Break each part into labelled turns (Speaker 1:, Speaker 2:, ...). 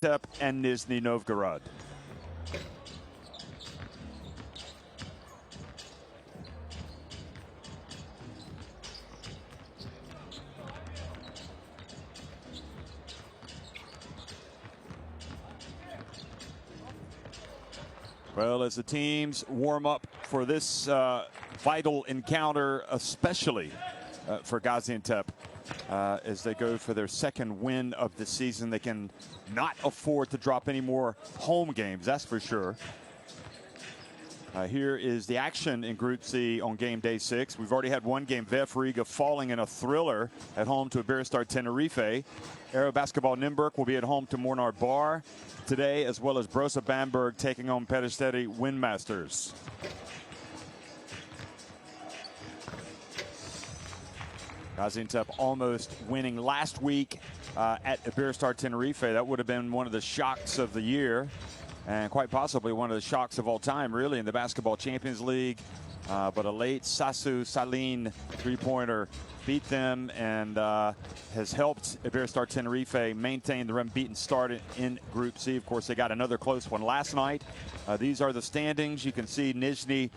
Speaker 1: Gaziantep and Nizhny Novgorod. Well, as the teams warm up for this vital encounter, especially for Gaziantep, as they go for their second win of the season, they can not afford to drop any more home games, that's for sure. Here is the action in Group C on game day 6. We've already had one game, VF Riga falling in a thriller at home to Iberostar Tenerife. Aero Basketball Nymburk will be at home to Mornar Bar today, as well as Brosa Bamberg taking on Peristeri Windmasters. Gaziantep almost winning last week at Iberostar Tenerife. That would have been one of the shocks of the year, and quite possibly one of the shocks of all time, really, in the Basketball Champions League. But a late Sasu Saline three-pointer beat them and has helped Iberostar Tenerife maintain the unbeaten start in Group C. Of course, they got another close one last night. These are the standings. You can see Nizhny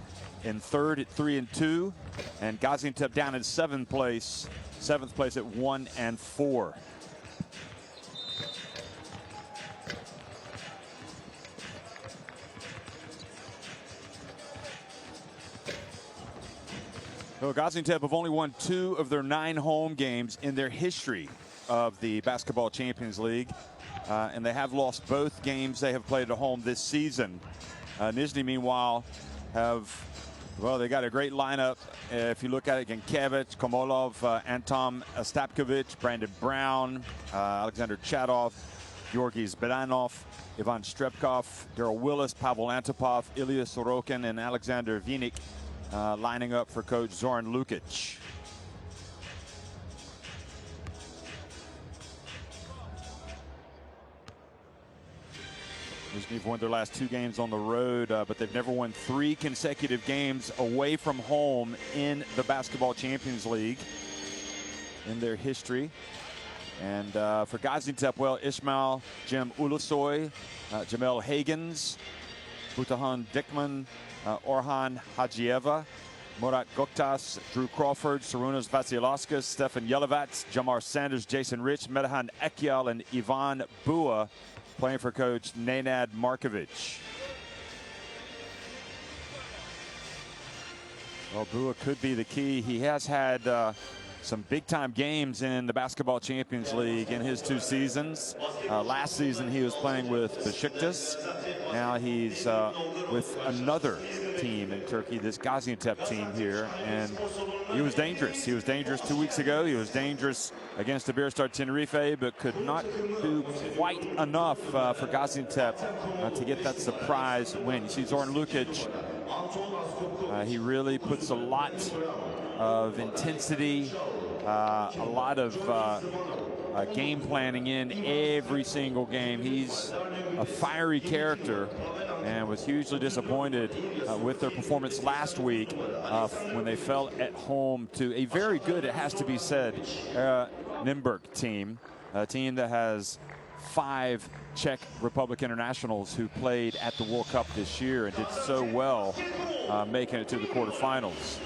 Speaker 1: in third at 3-2, and Gaziantep down in seventh place at 1-4. So Gaziantep have only won 2 of their 9 home games in their history of the Basketball Champions League, and they have lost both games they have played at home this season. Nizhny, meanwhile, they got a great lineup. If you look at it, Gankevich, Komolov, Anton Ostapkovich, Brandon Brown, Alexander Chadov, Georgi Zbedanov, Ivan Strepkov, Daryl Willis, Pavel Antipov, Ilya Sorokin, and Alexander Vinik lining up for coach Zoran Lukic. They've won their last 2 games on the road, but they've never won 3 consecutive games away from home in the Basketball Champions League in their history. And for Gaziantep, well, Ismail Jem Ulusoy, Jamel Hagans, Butahan Dickman, Orhan Hajieva, Murat Goktas, Drew Crawford, Sarunas Vatsilauskas, Stefan Yelovats, Jamar Sanders, Jason Rich, Medahan Ekyal, and Ivan Bua playing for coach Nenad Markovic. Well, Bua could be the key. He has had some big-time games in the Basketball Champions League in his 2 seasons. Last season he was playing with Besiktas. Now he's with another team in Turkey, this Gaziantep team here, and he was dangerous. He was dangerous 2 weeks ago. He was dangerous against Iberostar Tenerife, but could not do quite enough for Gaziantep to get that surprise win. You see Zoran Lukic, he really puts a lot of intensity, a lot of game planning in every single game. He's a fiery character and was hugely disappointed with their performance last week when they fell at home to a very good, it has to be said, Nymburk team, a team that has 5 Czech Republic internationals who played at the World Cup this year and did so well making it to the quarterfinals.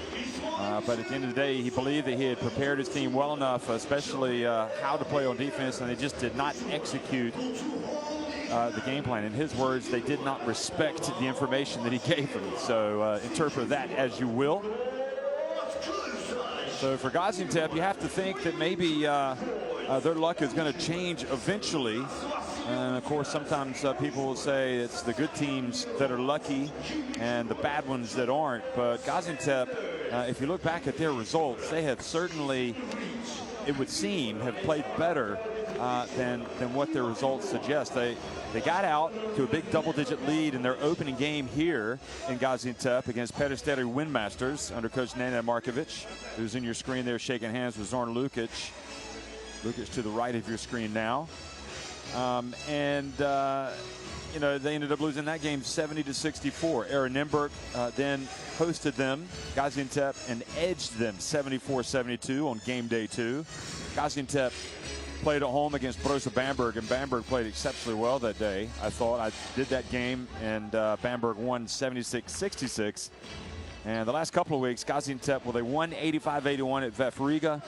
Speaker 1: But at the end of the day, he believed that he had prepared his team well enough, especially how to play on defense, and they just did not execute the game plan. In his words, they did not respect the information that he gave them. So interpret that as you will. So for Gaziantep, you have to think that maybe their luck is going to change eventually. And of course, sometimes people will say it's the good teams that are lucky and the bad ones that aren't. But Gaziantep, if you look back at their results, they have certainly, it would seem, have played better than what their results suggest. They got out to a big double-digit lead in their opening game here in Gaziantep against Peristeri Windmasters under coach Nenad Markovic, who's in your screen there shaking hands with Zoran Lukic. Lukic to the right of your screen now. You know, they ended up losing that game 70-64. Aero Nymburk then hosted them, Gaziantep, and edged them 74-72 on game day 2. Gaziantep played at home against Borussia Bamberg, and Bamberg played exceptionally well that day. I thought I did that game, and Bamberg won 76-66. And the last couple of weeks, Gaziantep, well, they won 85-81 at VfB Riga.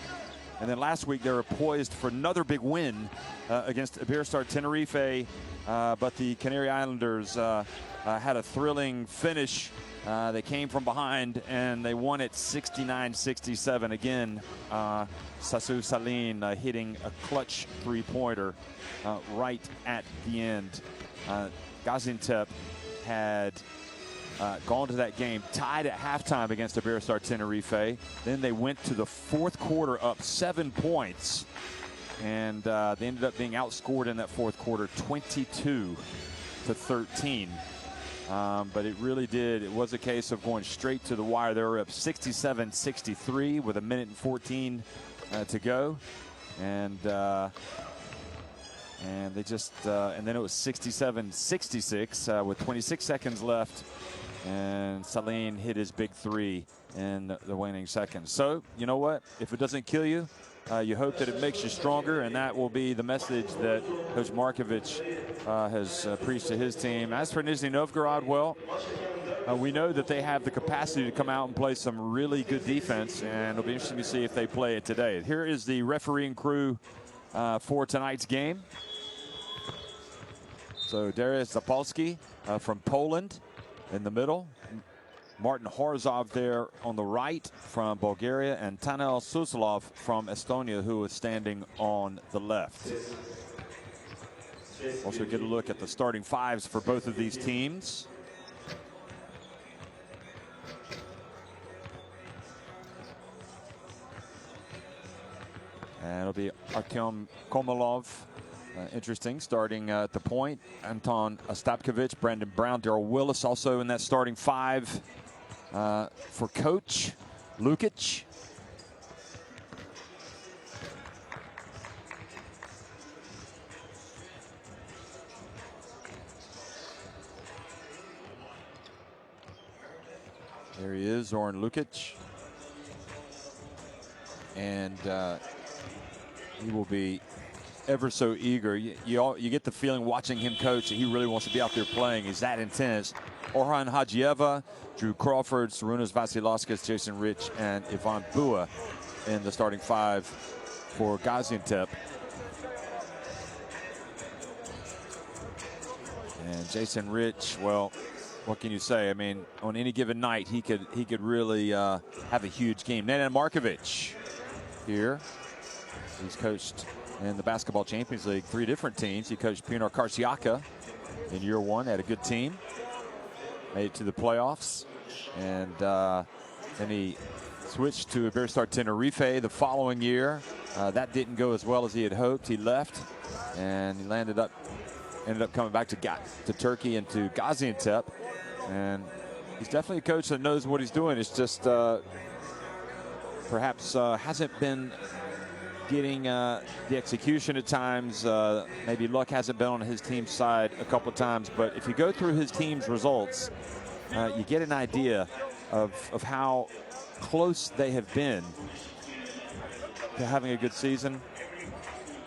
Speaker 1: And then last week, they were poised for another big win against Iberostar Tenerife. But the Canary Islanders had a thrilling finish. They came from behind, and they won it 69-67. Again, Sasu Salin hitting a clutch three-pointer right at the end. Gaziantep had gone to that game tied at halftime against Iberostar Tenerife. Then they went to the fourth quarter up 7 points, and they ended up being outscored in that fourth quarter 22-13. But it really did. It was a case of going straight to the wire. They were up 67-63 with 1:14 to go, and they just and then it was 67-66 with 26 seconds left. And Saline hit his big three in the waning seconds. So, you know what? If it doesn't kill you, you hope that it makes you stronger, and that will be the message that Coach Markovic has preached to his team. As for Nizhny Novgorod, well, we know that they have the capacity to come out and play some really good defense, and it'll be interesting to see if they play it today. Here is the refereeing crew for tonight's game. So Dariusz Zapolski from Poland in the middle, Martin Horzov there on the right from Bulgaria, and Tanel Suslov from Estonia, who is standing on the left. Also get a look at the starting fives for both of these teams. And it'll be Artyom Komolov. Interesting, starting at the point. Anton Ostapkovich, Brandon Brown, Daryl Willis also in that starting five for Coach Lukic. There he is, Zoran Lukic. And he will be ever so eager. You get the feeling watching him coach that he really wants to be out there playing. He's that intense. Orhan Hajieva, Drew Crawford, Sarunas Vasilauskas, Jason Rich, and Ivan Bua in the starting five for Gaziantep. And Jason Rich, well, what can you say? I mean, on any given night, he could really have a huge game. Nenad Markovic here. He's coached in the Basketball Champions League 3 different teams. He coached Pinar Karsiaka in year 1, had a good team, made it to the playoffs, and then he switched to Iberostar Tenerife the following year. That didn't go as well as he had hoped. He left, and he ended up coming back to Turkey and to Gaziantep, and he's definitely a coach that knows what he's doing. It's just perhaps hasn't been getting the execution at times. Maybe luck hasn't been on his team's side a couple of times, but if you go through his team's results, you get an idea of how close they have been to having a good season.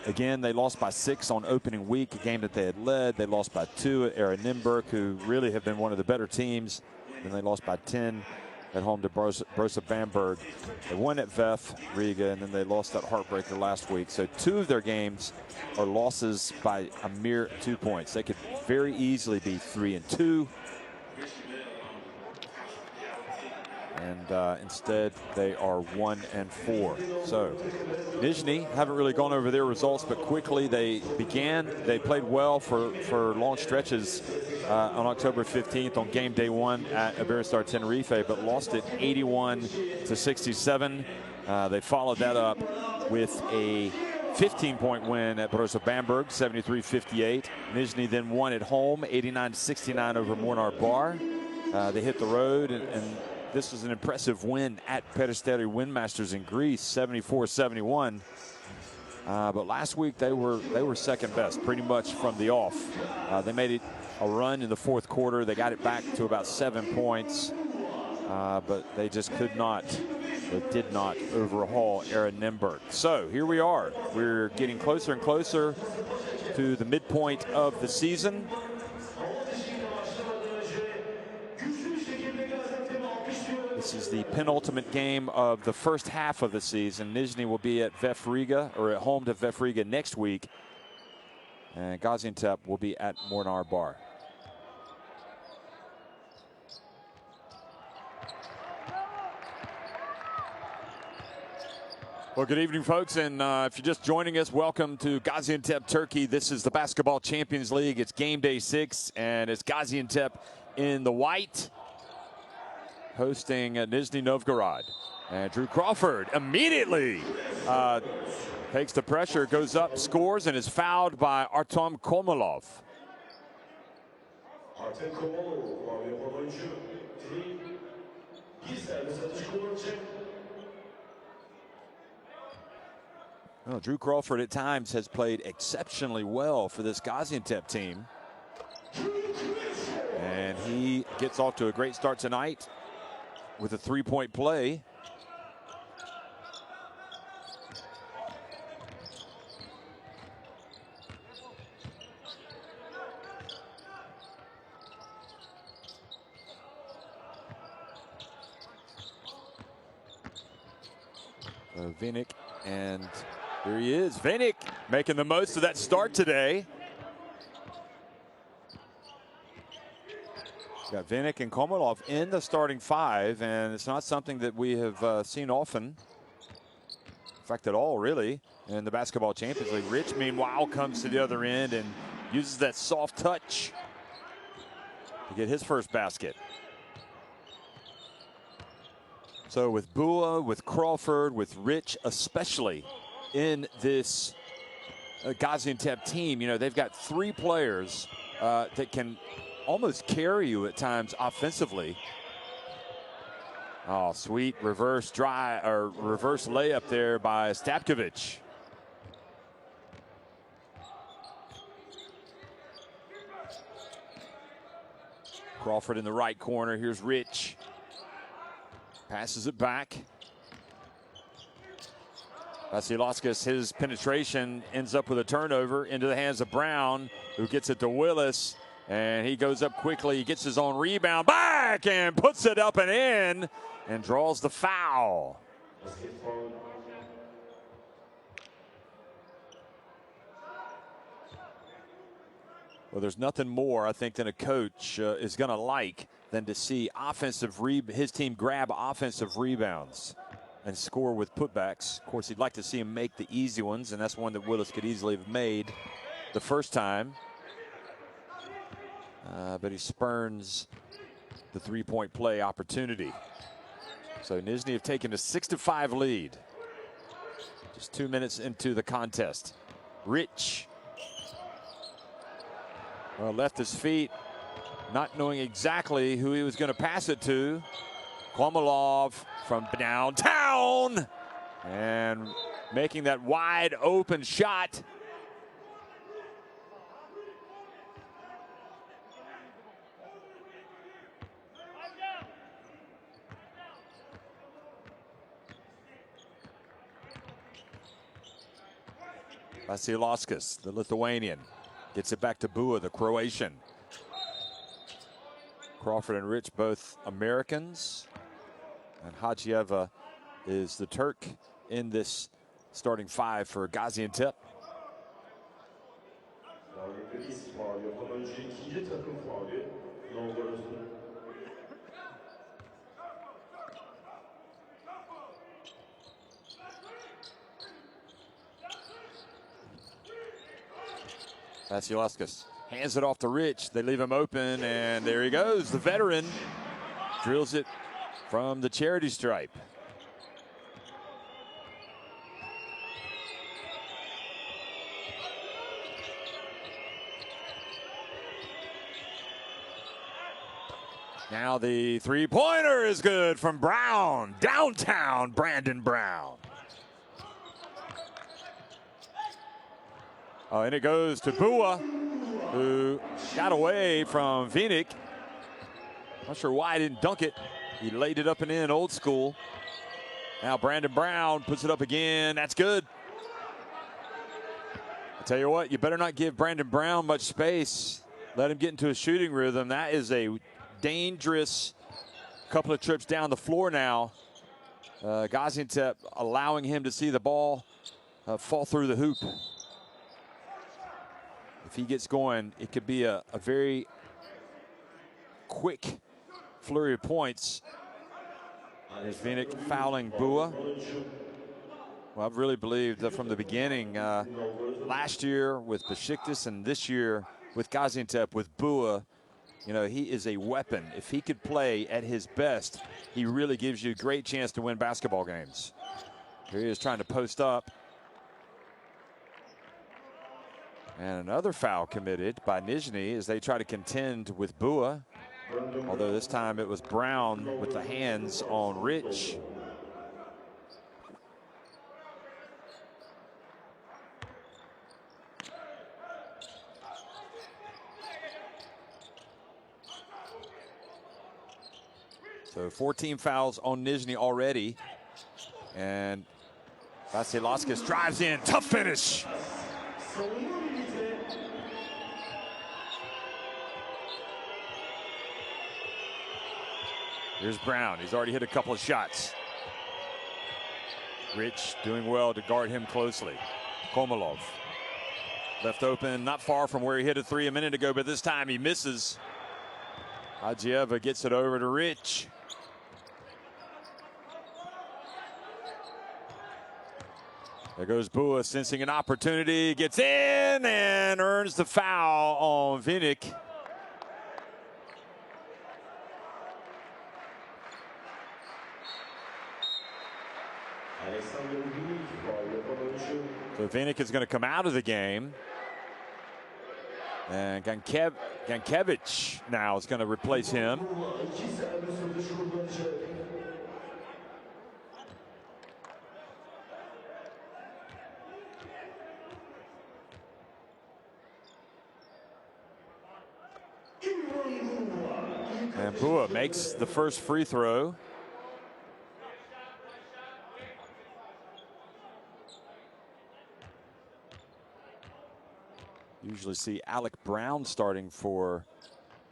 Speaker 1: Again, they lost by 6 on opening week, a game that they had led. They lost by 2 at Ehrenimberg, who really have been one of the better teams. Then they lost by 10 at home to Borussia Bamberg. They won at VfB Riga, and then they lost that heartbreaker last week. So 2 of their games are losses by a mere 2 points. They could very easily be 3-2. And instead, they are 1-4. So Nizhny haven't really gone over their results, but quickly they played well for long stretches on October 15th on game day 1 at Iberostar Tenerife, but lost it 81-67. They followed that up with a 15-point win at Borussia Bamberg, 73-58. Nizhny then won at home, 89-69 over Mornar Bar. They hit the road, and this was an impressive win at Peristeri Windmasters in Greece, 74-71. But last week they were second best, pretty much from the off. They made it a run in the fourth quarter. They got it back to about 7 points, but they just could not but did not overhaul Aaron Nemberg. So here we are. We're getting closer and closer to the midpoint of the season. This is the penultimate game of the first half of the season. Nizhny will be at VEF Riga, or at home to VEF Riga next week. And Gaziantep will be at Mornar Bar. Well, good evening, folks, and if you're just joining us, welcome to Gaziantep, Turkey. This is the Basketball Champions League. It's game day 6, and it's Gaziantep in the white, hosting Nizhny Novgorod. And Drew Crawford immediately takes the pressure, goes up, scores, and is fouled by Artem Komolov. Well, Drew Crawford at times has played exceptionally well for this Gaziantep team. And he gets off to a great start tonight with a three-point play. Vinik, and here he is. Vinik making the most of that start today. Got Vinik and Komolov in the starting 5, and it's not something that we have seen often. In fact, at all, really, in the Basketball Champions League. Rich, meanwhile, comes to the other end and uses that soft touch to get his first basket. So with Bua, with Crawford, with Rich especially in this Gaziantep team, you know, they've got 3 players that can almost carry you at times offensively. Oh, sweet reverse layup there by Stapkovic. Crawford in the right corner. Here's Rich. Passes it back. Vasilevskis, his penetration ends up with a turnover into the hands of Brown, who gets it to Willis, and he goes up quickly. He gets his own rebound back and puts it up and in and draws the foul. Well, there's nothing more, I think, than a coach is going to like than to see his team grab offensive rebounds and score with putbacks. Of course, he'd like to see him make the easy ones, and that's one that Willis could easily have made the first time. But he spurns the three-point play opportunity. So Nizhny have taken a 6-5 lead. Just 2 minutes into the contest. Rich. Well, left his feet, not knowing exactly who he was going to pass it to. Komolov from downtown and making that wide open shot. Vasilevskis, the Lithuanian, gets it back to Bua, the Croatian. Crawford and Rich, both Americans. And Hadjieva is the Turk in this starting 5 for Gaziantep. Vasilevskis hands it off to Rich. They leave him open, and there he goes. The veteran drills it from the charity stripe. Now the three-pointer is good from Brown. Downtown Brandon Brown. And it goes to Bua, who got away from Vinik. Not sure why he didn't dunk it. He laid it up and in, old school. Now Brandon Brown puts it up again. That's good. I tell you what, you better not give Brandon Brown much space. Let him get into a shooting rhythm. That is a dangerous couple of trips down the floor now. Gaziantep allowing him to see the ball fall through the hoop. If he gets going, it could be a very quick flurry of points. There's Vinick fouling Bua. Well, I've really believed that from the beginning, last year with Besiktas and this year with Gaziantep, with Bua, you know, he is a weapon. If he could play at his best, he really gives you a great chance to win basketball games. Here he is trying to post up. And another foul committed by Nizhny as they try to contend with Bua. Although this time it was Brown with the hands on Rich. So 14 fouls on Nizhny already. And Vasilevskis drives in, tough finish. Here's Brown. He's already hit a couple of shots. Rich doing well to guard him closely. Komalov left open, not far from where he hit a three a minute ago, but this time he misses. Hajieva gets it over to Rich. There goes Bua, sensing an opportunity, gets in and earns the foul on Vinick. So Vinick is going to come out of the game. And Gankevich now is going to replace him. And Bua makes the first free throw. Usually see Alec Brown starting for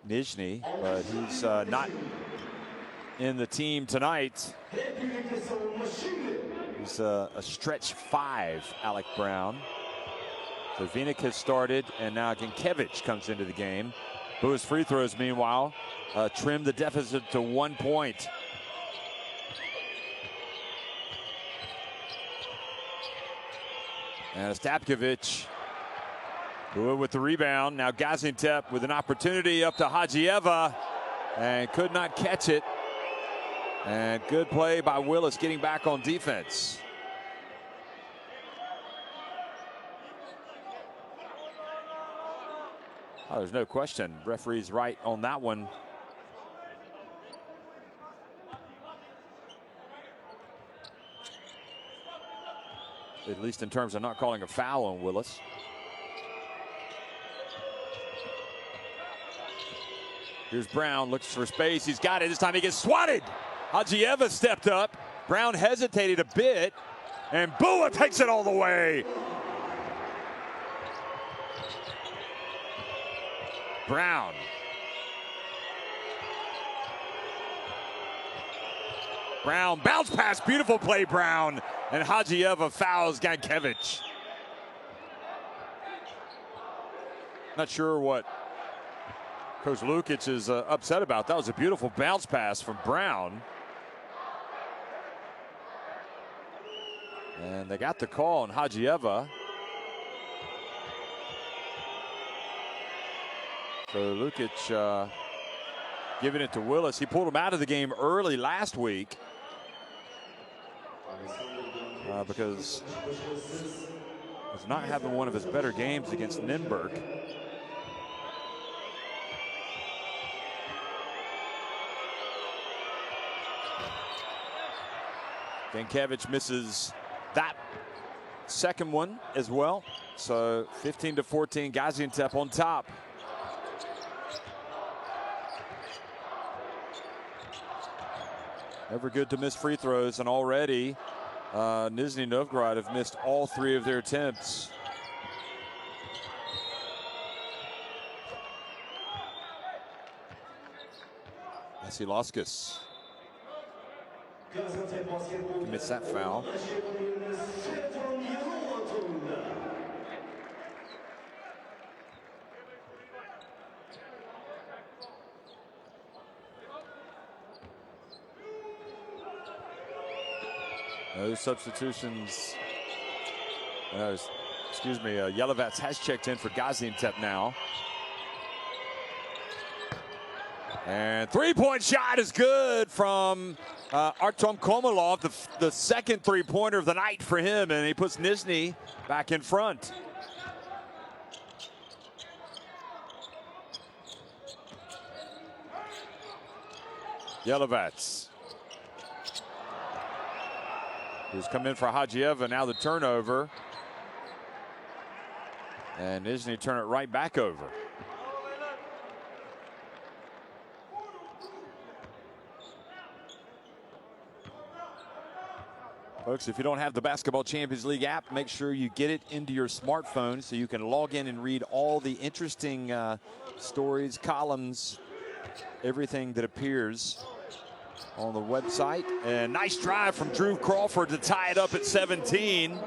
Speaker 1: Nizhny, but he's not in the team tonight. He's a stretch five, Alec Brown. So Vinick has started, and now Gankevich comes into the game. Bua's free throws, meanwhile, trim the deficit to 1 point. And Stapkovich. Bua with the rebound. Now Gaziantep with an opportunity up to Hajieva and could not catch it. And good play by Willis getting back on defense. Oh, there's no question. Referee's right on that one. At least in terms of not calling a foul on Willis. Here's Brown, looks for space. He's got it. This time he gets swatted. Hajieva stepped up. Brown hesitated a bit. And Bua takes it all the way. Brown. Brown, bounce pass. Beautiful play, Brown. And Hajieva fouls Gankevich. Not sure what Coach Lukic is upset about. That was a beautiful bounce pass from Brown. And they got the call on Hajieva. So Lukic giving it to Willis. He pulled him out of the game early last week because he's not having one of his better games against Nürnberg. Gankevich misses that second one as well. So 15-14, Gaziantep on top. Never good to miss free throws, and already Nizhny Novgorod have missed all 3 of their attempts. Gaziantep commits that foul. No substitutions. Excuse me, Yelovats has checked in for Gaziantep now. And three-point shot is good from Artem Komolov, the second three-pointer of the night for him, and he puts Nizhny back in front. Yelovats, who's come in for Hajieva, now the turnover. And Nizhny turn it right back over. Folks, if you don't have the Basketball Champions League app, make sure you get it into your smartphone so you can log in and read all the interesting stories, columns, everything that appears on the website. And nice drive from Drew Crawford to tie it up at 17. You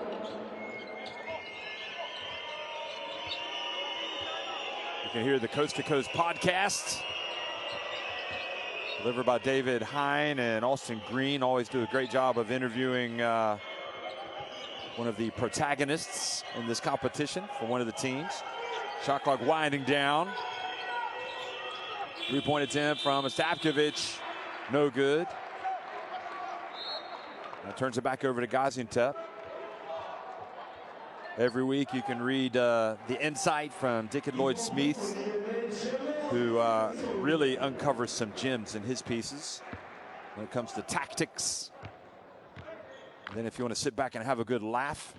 Speaker 1: can hear the Coast to Coast podcast, delivered by David Hine and Austin Green. Always do a great job of interviewing one of the protagonists in this competition for one of the teams. Shot clock winding down. Three-point attempt from Ostapkovich. No good. Now turns it back over to Gaziantep. Every week you can read the insight from Dick and Lloyd Smith, who really uncovers some gems in his pieces when it comes to tactics. And then if you want to sit back and have a good laugh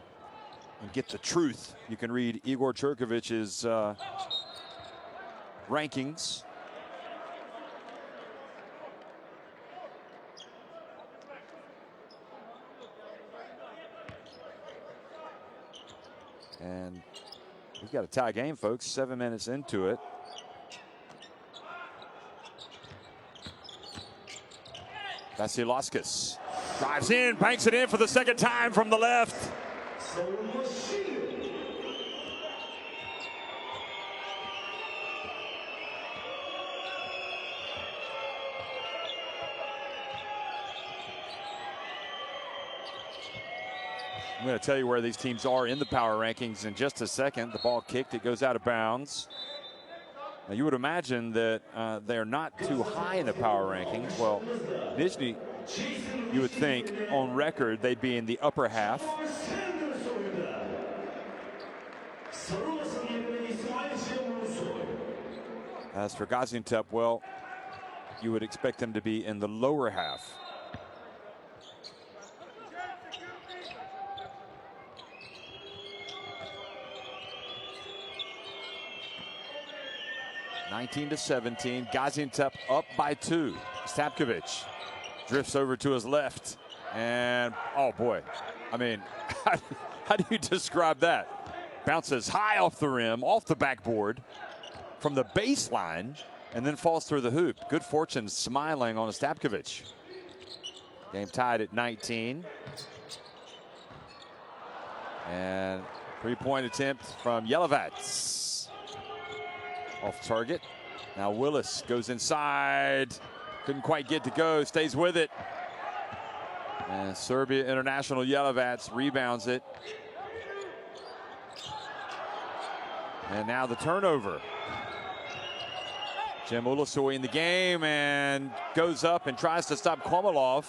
Speaker 1: and get the truth, you can read Igor Cherkovich's rankings. And we've got a tie game, folks. 7 minutes into it. Vasilevskis drives in, banks it in for the second time from the left. I'm going to tell you where these teams are in the power rankings in just a second. The ball kicked, it goes out of bounds. Now you would imagine that they're not too high in the power rankings. Well, Nizhny, you would think on record they'd be in the upper half. As for Gaziantep, well, you would expect them to be in the lower half. (19-17). Gaziantep up by 2. Ostapkovich drifts over to his left, and oh boy, I mean, how do you describe that? Bounces high off the rim, off the backboard, from the baseline, and then falls through the hoop. Good fortune smiling on Ostapkovich. Game tied at 19. And three-point attempt from Yelovats. Off target. Now Willis goes inside. Couldn't quite get to go. Stays with it. And Serbia international Yelovats rebounds it. And now the turnover. Jim Ulusoy in the game and goes up and tries to stop Komolov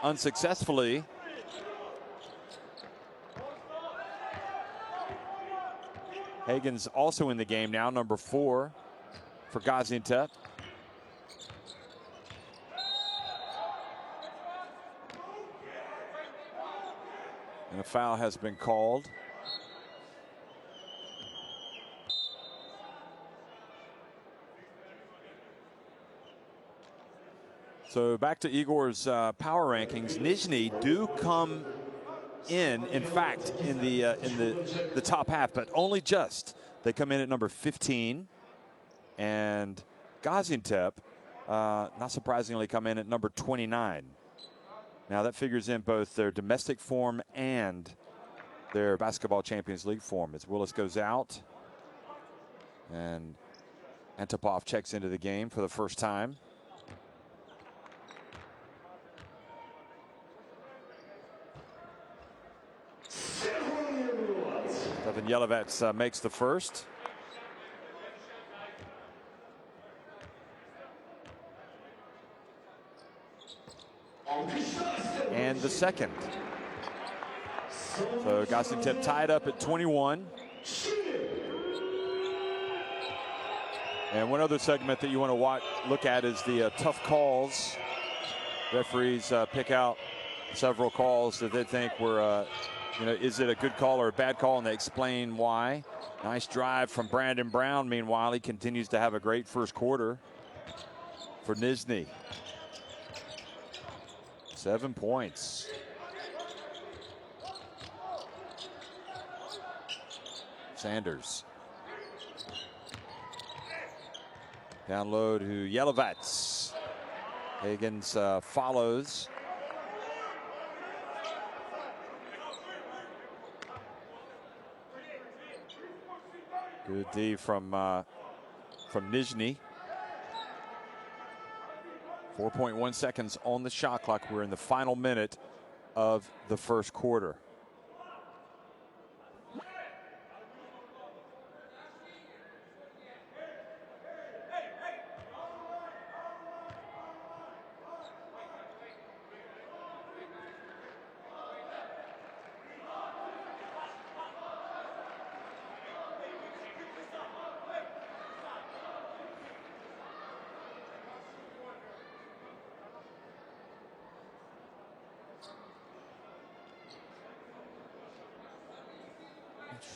Speaker 1: unsuccessfully. Hagen's also in the game now, number 4 for Gaziantep. And a foul has been called. So back to Igor's power rankings. Nizhny do come in fact, in the top half, but only just. They come in at number 15, and Gaziantep, not surprisingly, come in at number 29. Now that figures in both their domestic form and their Basketball Champions League form. As Willis goes out, and Antipov checks into the game for the first time. Stefan Yelovets makes the first. And the second. So Gaziantep tied up at 21. And one other segment that you want to look at is the tough calls. Referees pick out several calls that they think were, is it a good call or a bad call, and they explain why. Nice drive from Brandon Brown. Meanwhile, he continues to have a great first quarter for Nizhny. 7 points. Sanders. Down low to Yelovets. Higgins follows. Good D from Nizhny. 4.1 seconds on the shot clock. We're in the final minute of the first quarter.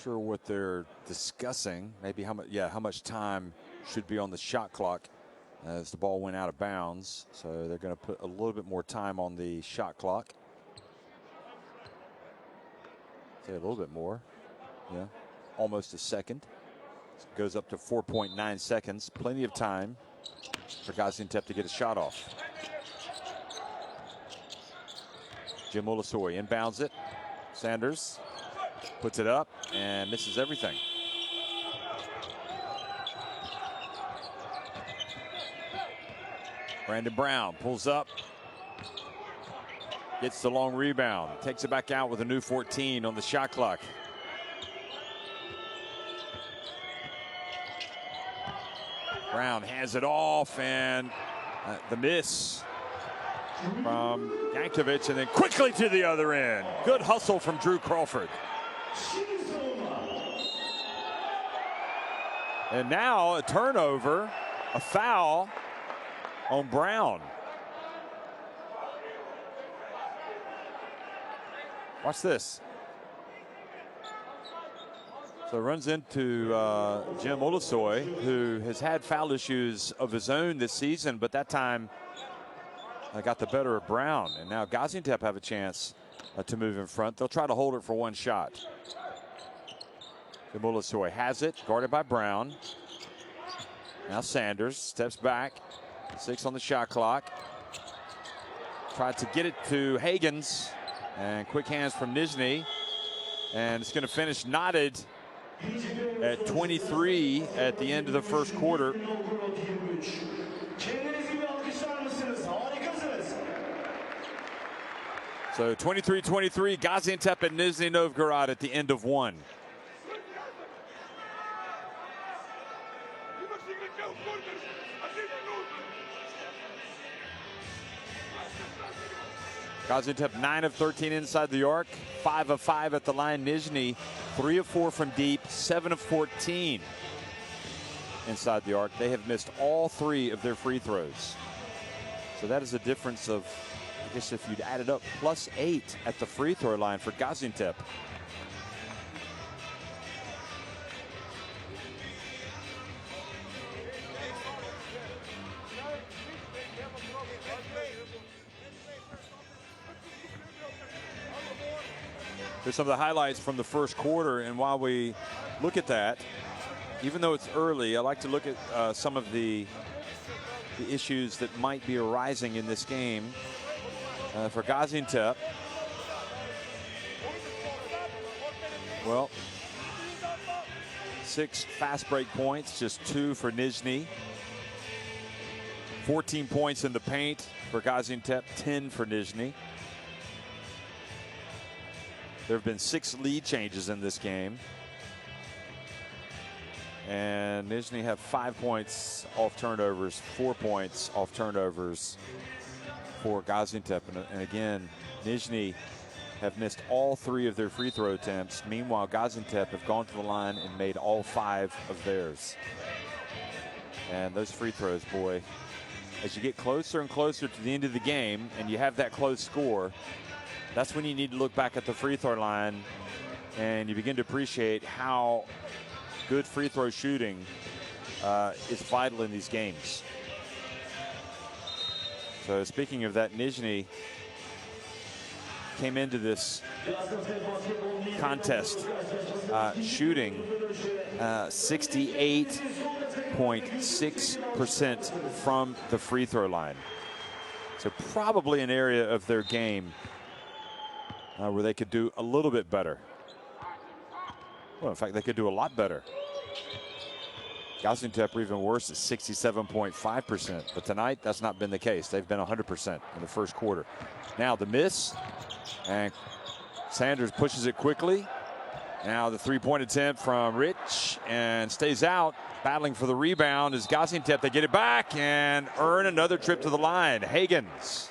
Speaker 1: Sure what they're discussing. Maybe how much time should be on the shot clock as the ball went out of bounds. So they're going to put a little bit more time on the shot clock. Say a little bit more. Yeah, almost a second. It goes up to 4.9 seconds. Plenty of time for Gaziantep to get a shot off. Jim Ulusoy inbounds it. Sanders puts it up and misses everything. Brandon Brown pulls up, gets the long rebound, takes it back out with a new 14 on the shot clock. Brown hands it off, and the miss from Yankovic, and then quickly to the other end. Good hustle from Drew Crawford. And now a turnover, a foul on Brown. Watch this. So runs into Jim Ulusoy, who has had foul issues of his own this season, but that time got the better of Brown. And now Gaziantep have a chance to move in front. They'll try to hold it for one shot. Jim Ulusoy has it, guarded by Brown. Now Sanders steps back. 6 on the shot clock. Tried to get it to Higgins. And quick hands from Nizhny. And it's going to finish knotted at 23 at the end of the first quarter. So 23-23, Gaziantep and Nizhny Novgorod at the end of one. Gaziantep 9 of 13 inside the arc, 5 of 5 at the line. Nizhny 3 of 4 from deep, 7 of 14 inside the arc. They have missed all 3 of their free throws. So that is a difference of, I guess if you'd add it up, +8 at the free throw line for Gaziantep. Here's some of the highlights from the first quarter. And while we look at that, even though it's early, I like to look at some of the issues that might be arising in this game for Gaziantep. Well, 6 fast break points, just 2 for Nizhny. 14 points in the paint for Gaziantep, 10 for Nizhny. There have been 6 lead changes in this game. And Nizhny have 5 points off turnovers, 4 points off turnovers for Gaziantep. And again, Nizhny have missed all 3 of their free throw attempts. Meanwhile, Gaziantep have gone to the line and made all 5 of theirs. And those free throws, boy, as you get closer and closer to the end of the game and you have that close score, that's when you need to look back at the free throw line and you begin to appreciate how good free throw shooting is vital in these games. So speaking of that, Nizhny came into this contest shooting 68.6% from the free throw line. So probably an area of their game where they could do a little bit better. Well, in fact, they could do a lot better. Gaziantep are even worse at 67.5%. But tonight, that's not been the case. They've been 100% in the first quarter. Now the miss. And Sanders pushes it quickly. Now the three-point attempt from Rich and stays out. Battling for the rebound is Gaziantep. They get it back and earn another trip to the line. Higgins.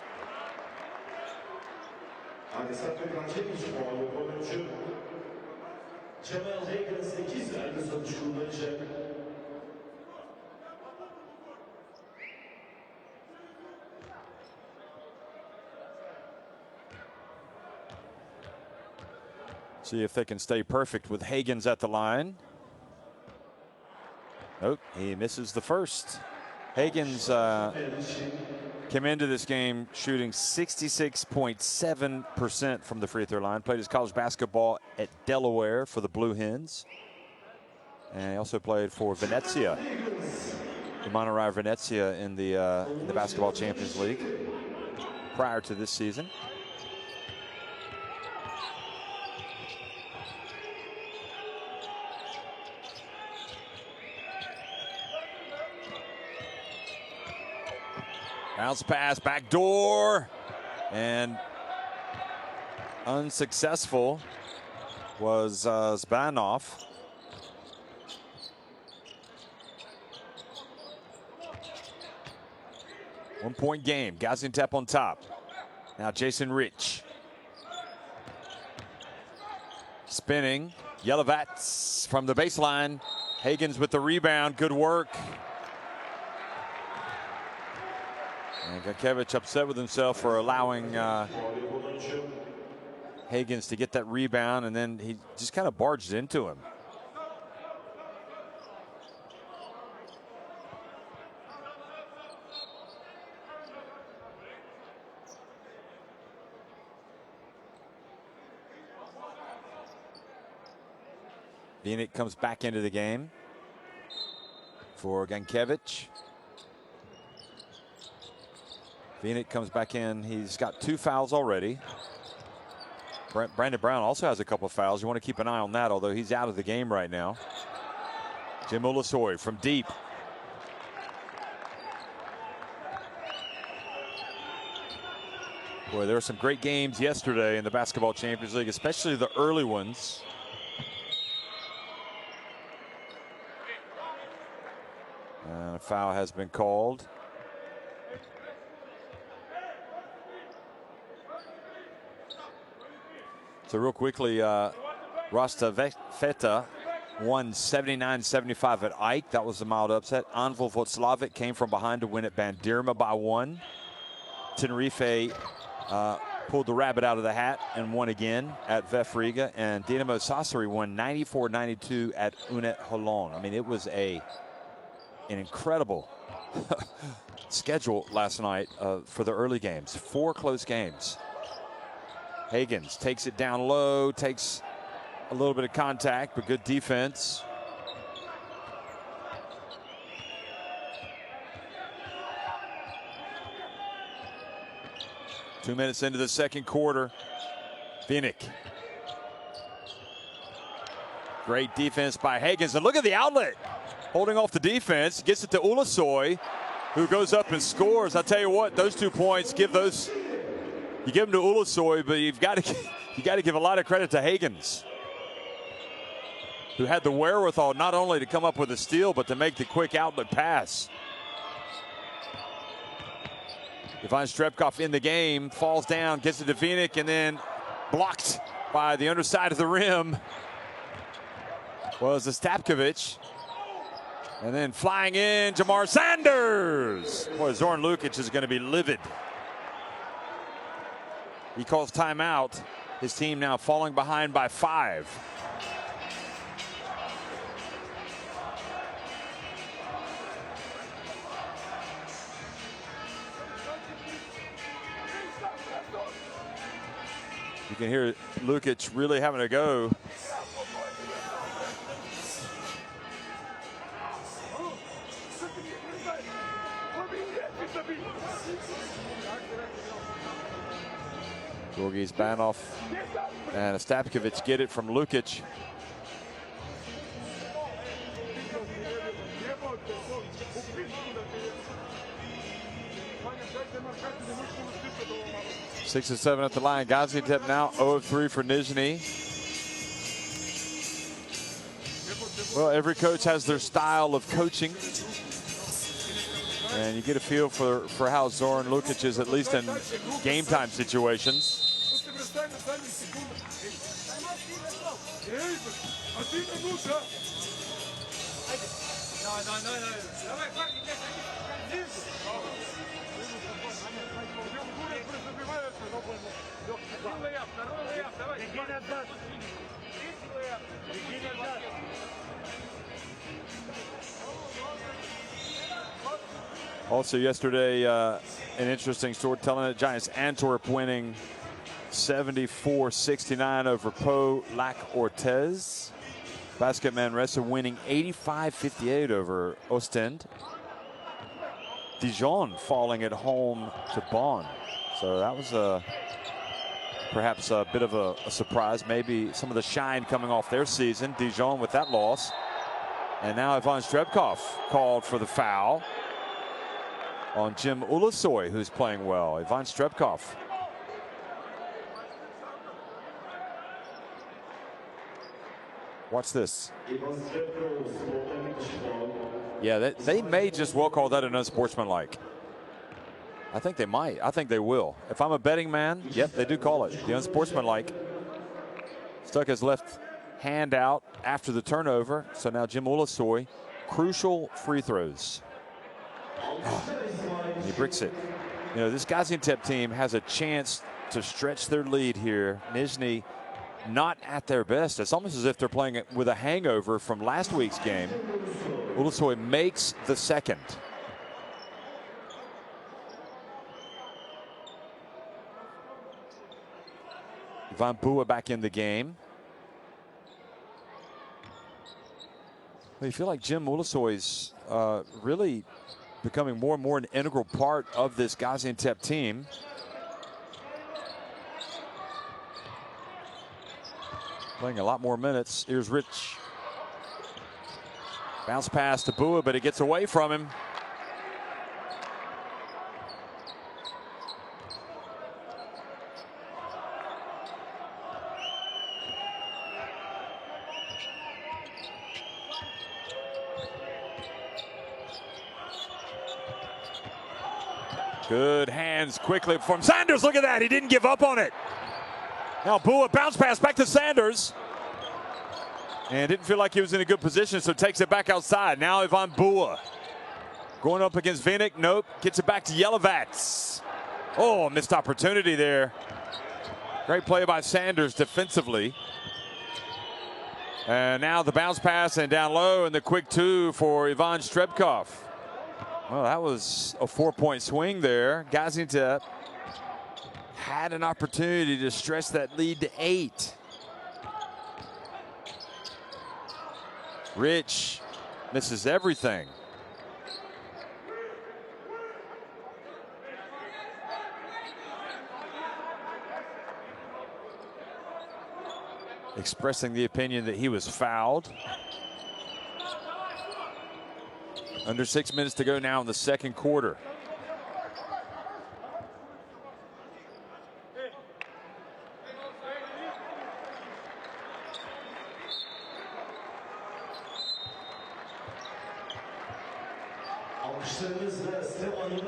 Speaker 1: See if they can stay perfect with Higgins at the line. Nope, he misses the first. Higgins came into this game shooting 66.7% from the free throw line. Played his college basketball at Delaware for the Blue Hens. And he also played for Venezia, the Monterey Venezia in the Basketball Champions League prior to this season. Bounce pass, back door, and unsuccessful was Zbanov. One-point game, Gaziantep on top. Now Jason Rich. Spinning, Yelovats from the baseline. Higgins with the rebound, good work. And Gankevich upset with himself for allowing Higgins to get that rebound, and then he just kind of barged into him. Vinik comes back into the game for Gankevich. Vinik comes back in. He's got 2 fouls already. Brandon Brown also has a couple of fouls. You want to keep an eye on that, although he's out of the game right now. Jim Olusoy from deep. Boy, there were some great games yesterday in the Basketball Champions League, especially the early ones. A foul has been called. So real quickly, Rostaveta won 79-75 at Ike. That was a mild upset. Anvil Voclavic came from behind to win at Bandirma by 1. Tenerife pulled the rabbit out of the hat and won again at VF Riga. And Dinamo Sassari won 94-92 at Unet Holon. I mean, it was an incredible schedule last night for the early games. 4 close games. Hagans takes it down low, takes a little bit of contact, but good defense. Two minutes into the second quarter. Vinnick. Great defense by Hagans. And look at the outlet. Holding off the defense. Gets it to Ulusoy, who goes up and scores. I'll tell you what, those 2 points, you give them to Ulusoy, but you got to give a lot of credit to Hagans, who had the wherewithal not only to come up with a steal, but to make the quick outlet pass. Ivan Strebkov in the game, falls down, gets it to Vinnick, and then blocked by the underside of the rim was Ostapkovich. And then flying in, Jamar Sanders. Boy, Zoran Lukic is going to be livid. He calls timeout. His team now falling behind by 5. You can hear Lukic really having to go. Georgis, Banov, and Ostapkovich get it from Lukic. Six and 7 at the line. Gaziantep now 0 of 3 for Nizhny. Well, every coach has their style of coaching. And you get a feel for how Zoran Lukic is, at least in game time situations. Also yesterday, an interesting story telling it. Giants Antwerp winning 74-69 over Po Lac Orthez. Basket Manresa winning 85-58 over Ostend. Dijon falling at home to Bonn. So that was perhaps a bit of a surprise. Maybe some of the shine coming off their season. Dijon with that loss. And now Ivan Strebkov called for the foul on Jim Ulusoy, who's playing well. Ivan Strebkov. Watch this. Yeah, they may just well call that an unsportsmanlike. I think they might. I think they will. If I'm a betting man, yep, they do call it the unsportsmanlike. Stuck his left hand out after the turnover. So now Jim Ulusoy, crucial free throws. He bricks it. You know, this Gaziantep team has a chance to stretch their lead here. Nizhny not at their best. It's almost as if they're playing it with a hangover from last week's game. Ulusoy makes the second. Ivan Bua back in the game. Well, you feel like Jim Ulusoy's really becoming more and more an integral part of this Gaziantep team. Playing a lot more minutes. Here's Rich. Bounce pass to Bua, but it gets away from him. Good hands quickly from Sanders. Look at that. He didn't give up on it. Now Bua bounce pass back to Sanders. And didn't feel like he was in a good position, so takes it back outside. Now Ivan Bua going up against Vinnick. Nope. Gets it back to Yelovats. Oh, missed opportunity there. Great play by Sanders defensively. And now the bounce pass and down low and the quick two for Ivan Strebkov. Well, that was a 4-point swing there. Gaziantep had an opportunity to stretch that lead to 8. Rich misses everything. Expressing the opinion that he was fouled. Under 6 minutes to go now in the second quarter.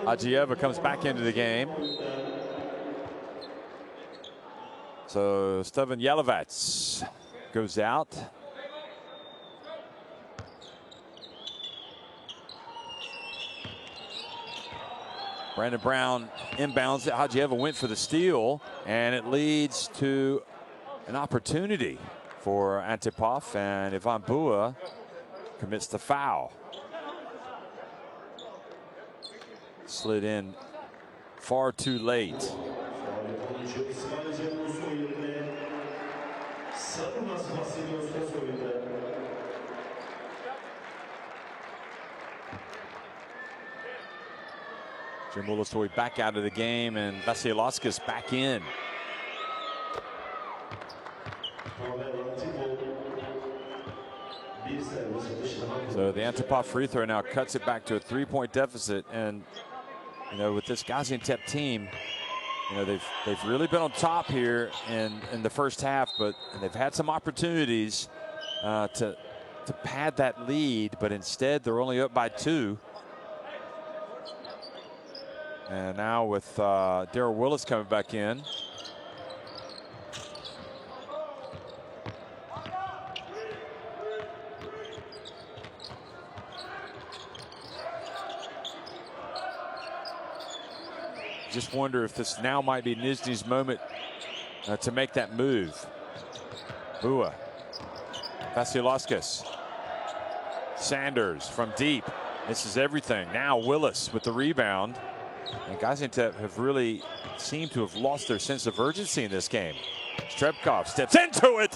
Speaker 1: Ajieva comes back into the game. So Stevan Yelovats goes out. Brandon Brown inbounds it. Hajieva went for the steal, and it leads to an opportunity for Antipov, and Ivan Bua commits the foul. Slid in far too late. Jim Ulasoy back out of the game, and Vasilevskis back in. So the Antipov free throw now cuts it back to a 3-point deficit, and you know, with this Gaziantep team, you know, they've really been on top here in the first half, but they've had some opportunities to pad that lead, but instead they're only up by 2. And now with Darrell Willis coming back in. Just wonder if this now might be Nizhny's moment to make that move. Bua, Vasilevskis, Sanders from deep. This is everything. Now Willis with the rebound. And Gaziantep have really seemed to have lost their sense of urgency in this game. Strebkov steps into it,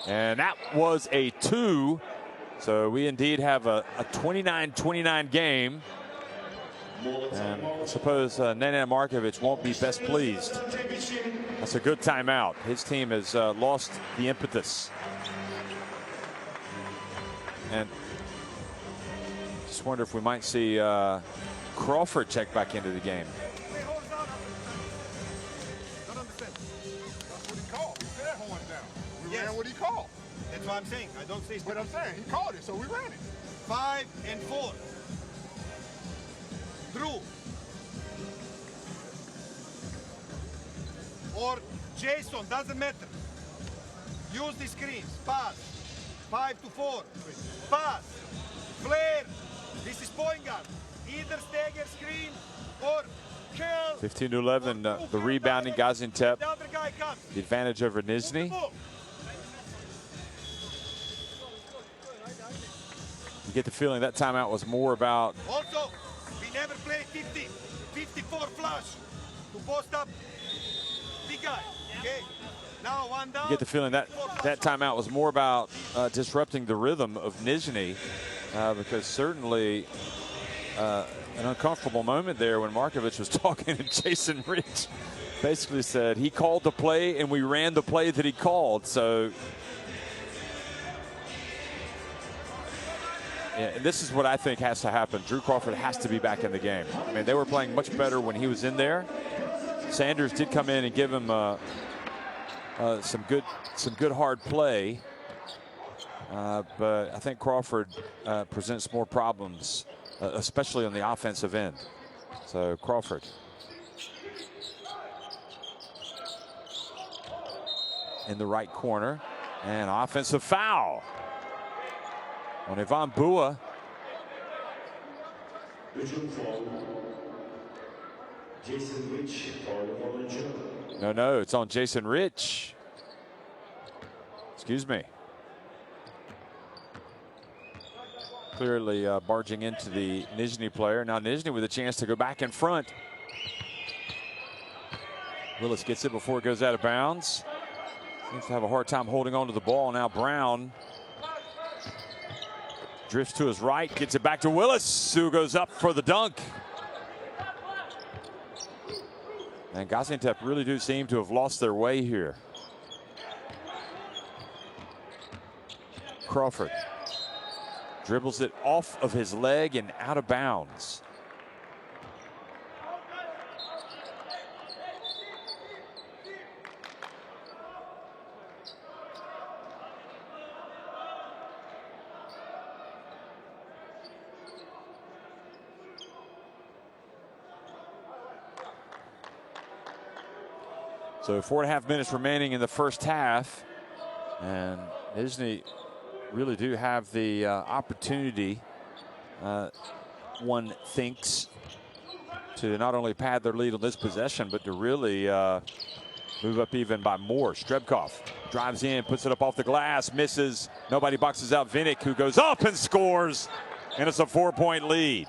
Speaker 1: and that was a 2. So we indeed have a 29-29 game. And I suppose Nenad Markovic won't be best pleased. That's a good timeout. His team has lost the impetus. And just wonder if we might see Crawford check back into the game.
Speaker 2: We ran what he called. That's what I'm saying. I don't say. But I'm saying he called it, so we ran it. 5 and 4. Drew. Or Jason, doesn't matter. Use the screens. Pass. 5 to 4. Pass. Flare. This is point guard. Either stagger screen or kill.
Speaker 1: 15-11, the rebounding Gaziantep. The advantage over Nizhny. You get the feeling that timeout was more about.
Speaker 2: Also, we never play 54 flush to post up big guy. Okay. Now one down.
Speaker 1: You get the feeling that timeout was more about disrupting the rhythm of Nizhny, because certainly an uncomfortable moment there when Markovic was talking to Jason Rich. Basically said he called the play and we ran the play that he called. So yeah, and this is what I think has to happen. Drew Crawford has to be back in the game. I mean, they were playing much better when he was in there. Sanders did come in and give him some good hard play, but I think Crawford presents more problems, especially on the offensive end. So Crawford. In the right corner, and offensive foul on Ivan Bua. No, it's on Jason Rich. Excuse me. Clearly barging into the Nizhny player. Now Nizhny with a chance to go back in front. Willis gets it before it goes out of bounds. Seems to have a hard time holding on to the ball. Now Brown drifts to his right, gets it back to Willis, who goes up for the dunk. And Gaziantep really do seem to have lost their way here. Crawford dribbles it off of his leg and out of bounds. So 4.5 minutes remaining in the first half, and Nizhny really do have the opportunity, one thinks, to not only pad their lead on this possession, but to really move up even by more. Strebkov drives in, puts it up off the glass, misses. Nobody boxes out Vinnick, who goes up and scores, and it's a 4-point lead.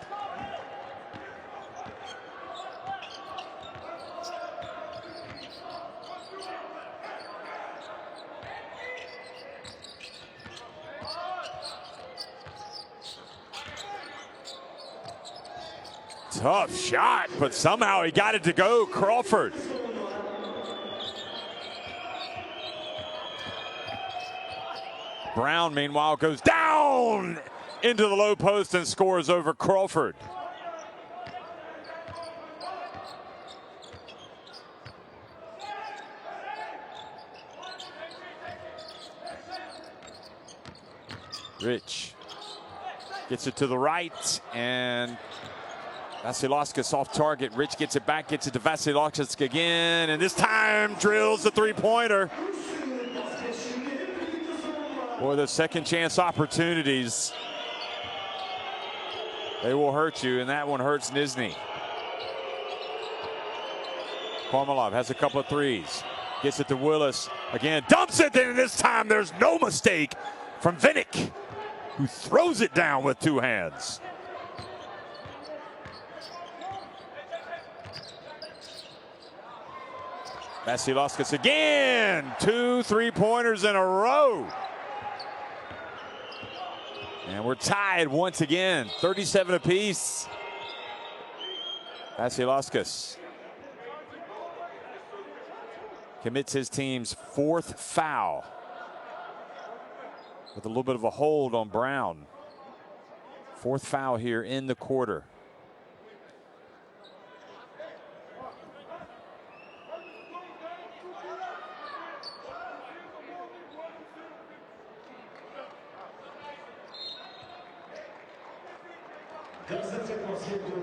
Speaker 1: Tough shot, but somehow he got it to go. Crawford. Brown, meanwhile, goes down into the low post and scores over Crawford. Rich gets it to the right, and Vasilevskis off target. Rich gets it back, gets it to Vasilevskis again, and this time drills the three-pointer. Boy, the second chance opportunities, they will hurt you, and that one hurts Nizhny. Kormalov has a couple of threes. Gets it to Willis. Again, dumps it, and this time there's no mistake from Vinnick, who throws it down with two hands. Vasilevskis again, 2 3-pointers in a row. And we're tied once again, 37 apiece. Vasilevskis commits his team's 4th foul, with a little bit of a hold on Brown. 4th foul here in the quarter.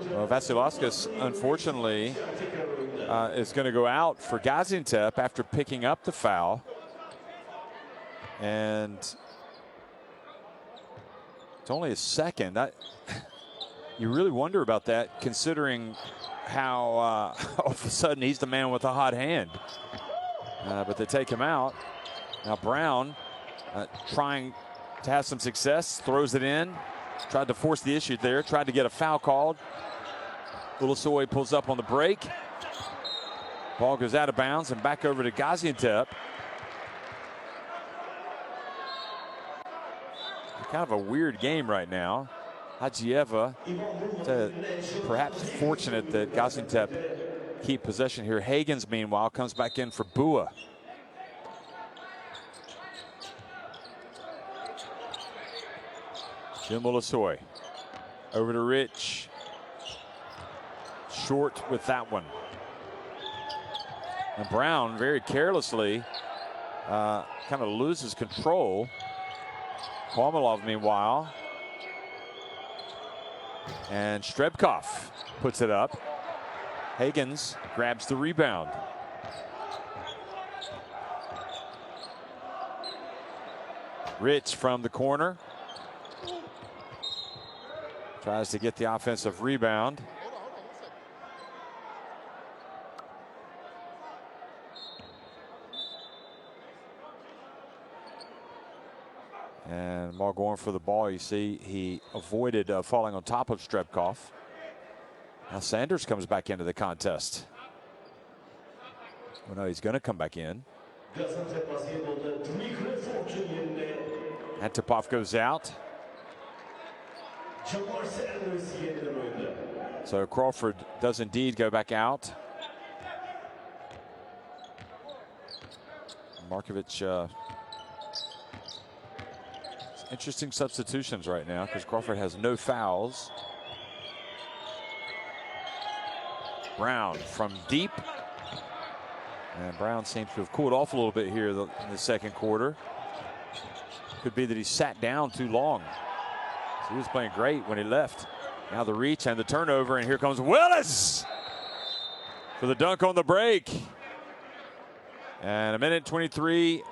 Speaker 1: Well, Vasilevskis, unfortunately, is going to go out for Gaziantep after picking up the foul. And it's only a second. You really wonder about that, considering how all of a sudden he's the man with a hot hand. But they take him out. Now Brown trying to have some success, throws it in. Tried to force the issue there, tried to get a foul called. Ulusoy pulls up on the break. Ball goes out of bounds and back over to Gaziantep. Kind of a weird game right now. Hajieva, perhaps fortunate that Gaziantep keep possession here. Hagens, meanwhile, comes back in for Bua. Jim Ulusoy over to Rich. Short with that one. And Brown very carelessly kind of loses control. Kormalov, meanwhile. And Strebkov puts it up. Hagens grabs the rebound. Rich from the corner. Tries to get the offensive rebound. And Maul going for the ball. You see he avoided falling on top of Strebkov. Now Sanders comes back into the contest. Well, no, he's going to come back in. Antipov goes out. So Crawford does indeed go back out. Markovic, interesting substitutions right now because Crawford has no fouls. Brown from deep. And Brown seems to have cooled off a little bit here in the second quarter. Could be that he sat down too long. So he was playing great when he left. Now the reach and the turnover, and here comes Willis for the dunk on the break. And 1:23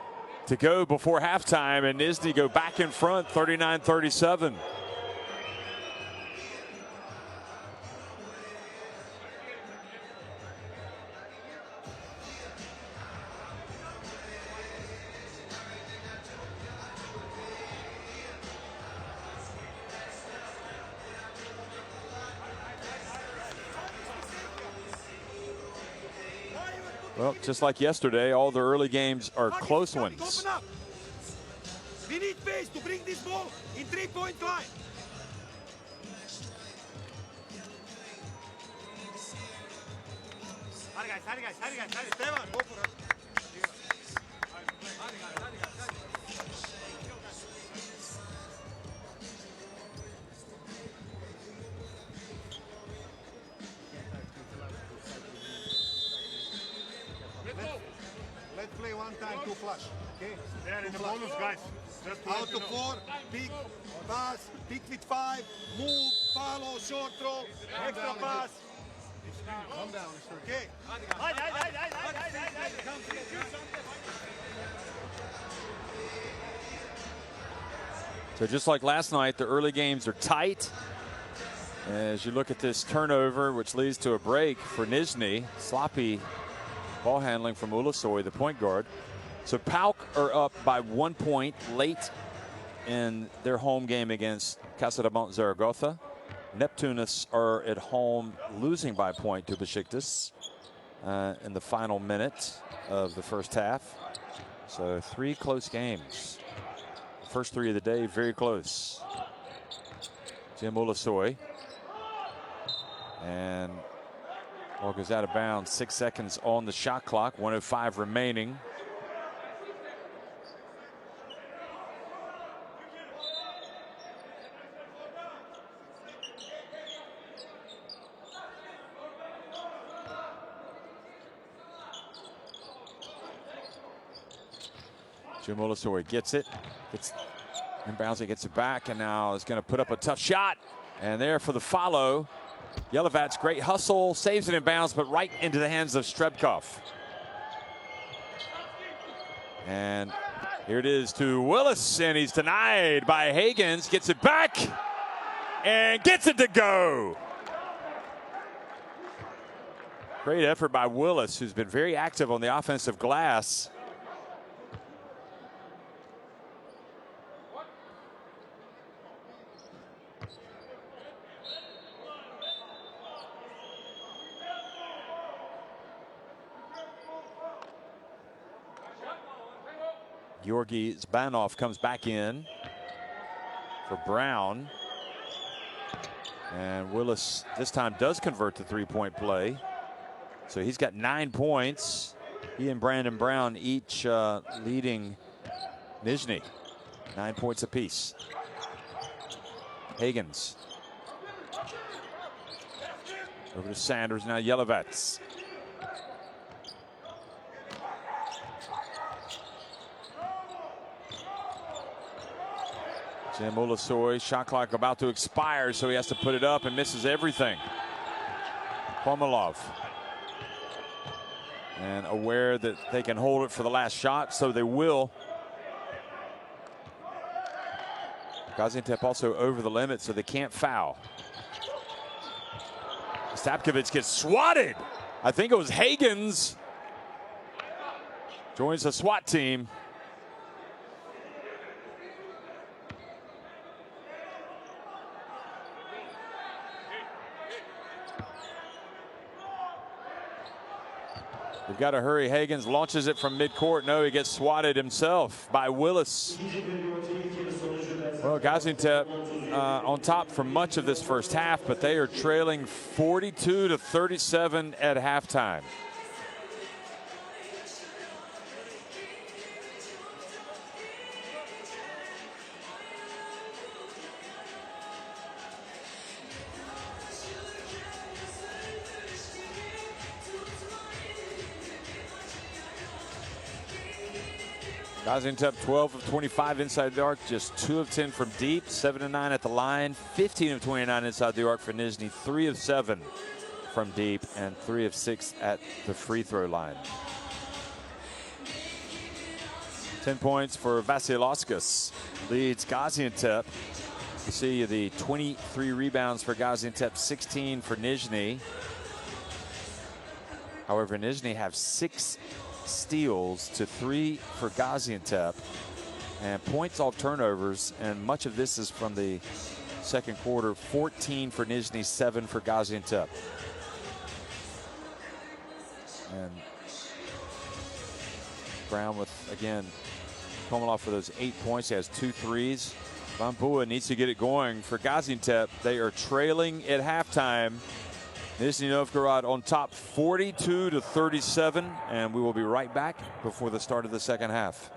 Speaker 1: to go before halftime, and Nizhny go back in front, 39-37. Well, just like yesterday, all the early games are close ones.
Speaker 2: We need pace to bring this ball in 3-point line. Hurry guys. Stevan, go for it. Let's play one time, two flush. Okay?
Speaker 3: They're in the bonus, guys.
Speaker 2: Out to 4, big pass, pick with 5, move, follow, short throw, extra pass. Calm down, okay?
Speaker 1: So just like last night, the early games are tight. As you look at this turnover, which leads to a break for Nizhny, sloppy ball handling from Ulusoy, the point guard. So PAOK are up by 1 point late in their home game against Casademont Zaragoza. Neptunus are at home losing by a point to Besiktas in the final minute of the first half. So 3 close games. First 3 of the day, very close. Jim Ulusoy. And ball goes out of bounds. 6 seconds on the shot clock. 1:05 remaining. Jim Ulusoy gets it. Inbounds it, gets it back, and now is going to put up a tough shot. And there for the follow. Yelovats, great hustle, saves it in bounds, but right into the hands of Strebkov. And here it is to Willis, and he's denied by Higgins. Gets it back and gets it to go. Great effort by Willis, who's been very active on the offensive glass. Georgi Zbanov comes back in for Brown. And Willis this time does convert the 3-point play. So he's got 9 points. He and Brandon Brown each leading Nizhny. 9 points apiece. Higgins. Over to Sanders, now Yelovats. Jim Ulusoy, shot clock about to expire, so he has to put it up and misses everything. Pomalov. And aware that they can hold it for the last shot, so they will. Gaziantep also over the limit, so they can't foul. Stapkovich gets swatted. I think it was Higgins. Joins the SWAT team. We've got to hurry. Hagens launches it from midcourt. No, he gets swatted himself by Willis. Well, Gaziantep on top for much of this first half, but they are trailing 42-37 at halftime. Gaziantep 12 of 25 inside the arc, just 2 of 10 from deep, 7 of 9 at the line, 15 of 29 inside the arc for Nizhny, 3 of 7 from deep, and 3 of 6 at the free throw line. 10 points for Vasilauskas leads Gaziantep. You see the 23 rebounds for Gaziantep, 16 for Nizhny. However, Nizhny have 6 steals to 3 for Gaziantep, and points off turnovers, and much of this is from the second quarter. 14 for Nizhny, 7 for Gaziantep. And Brown with, again, coming off for those 8 points. He has 2 threes. Bambua needs to get it going for Gaziantep. They are trailing at halftime. Nizhny Novgorod on top 42-37, and we will be right back before the start of the second half.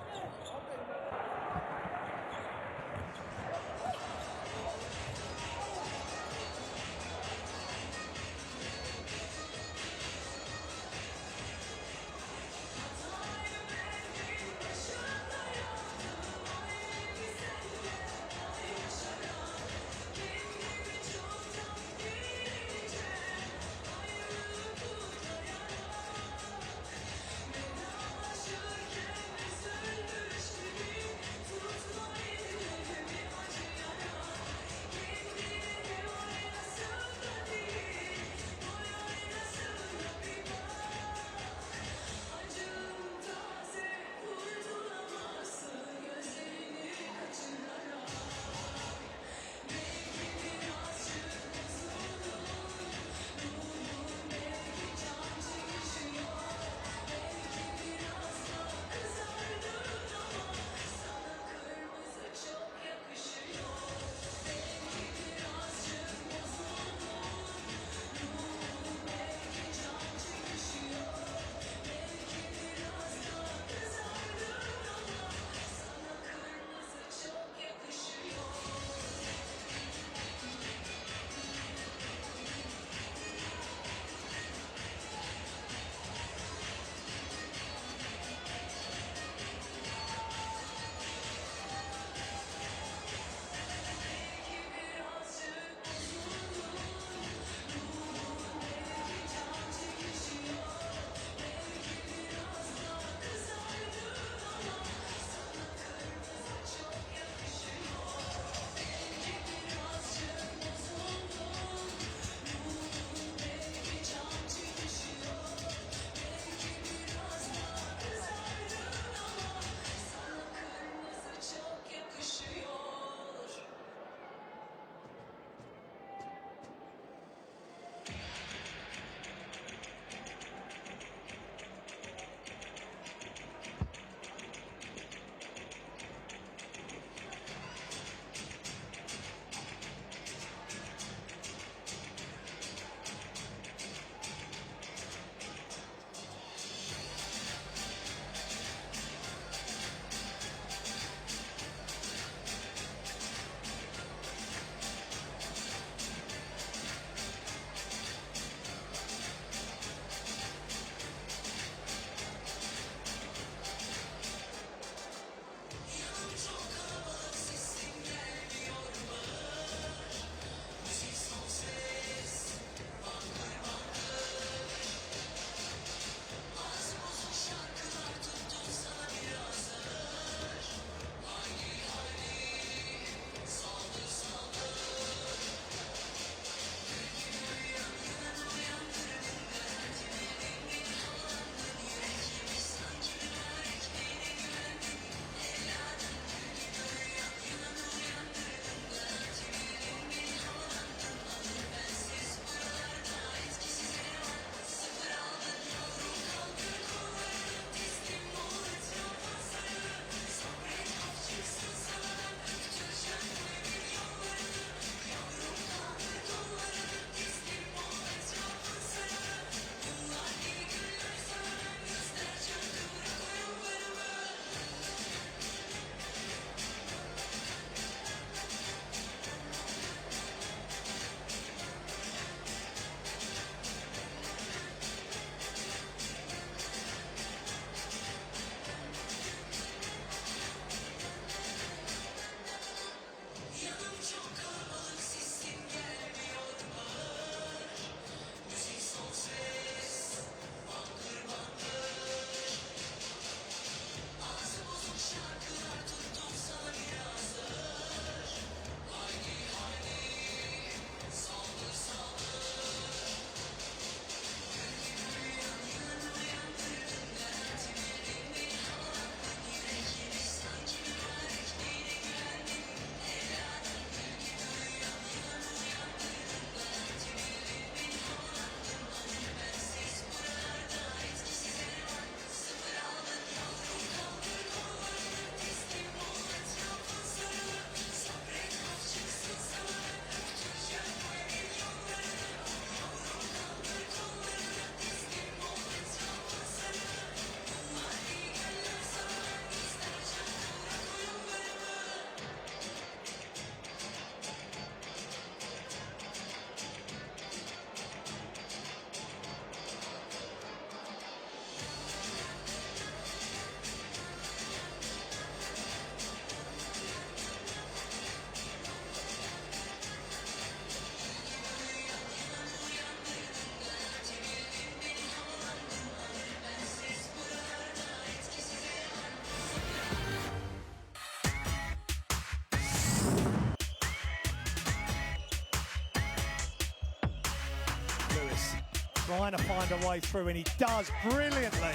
Speaker 3: trying to find a way through, and he does brilliantly.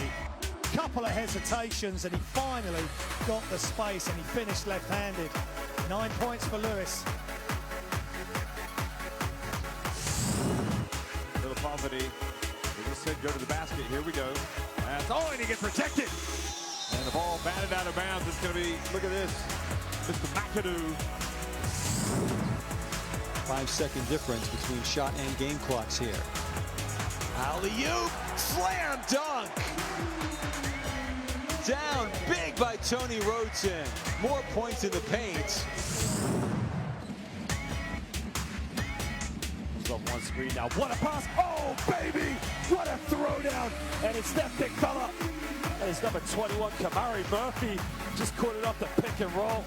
Speaker 3: Couple of hesitations, and he finally got the space, and he finished left-handed. 9 points for Lewis.
Speaker 1: Little poverty. He just said go to the basket. Here we go. And he gets rejected. And the ball batted out of bounds. It's going to be, look at this, Mr. McAdoo.
Speaker 4: 5-second difference between shot and game clocks here. Alley-oop, slam dunk. Down big by Tony Roten. More points in the paint.
Speaker 5: On one screen now. What a pass. Oh, baby. What a throwdown. And it's that big fella. And it's number 21, Kamari Murphy. Just caught it off the pick and roll.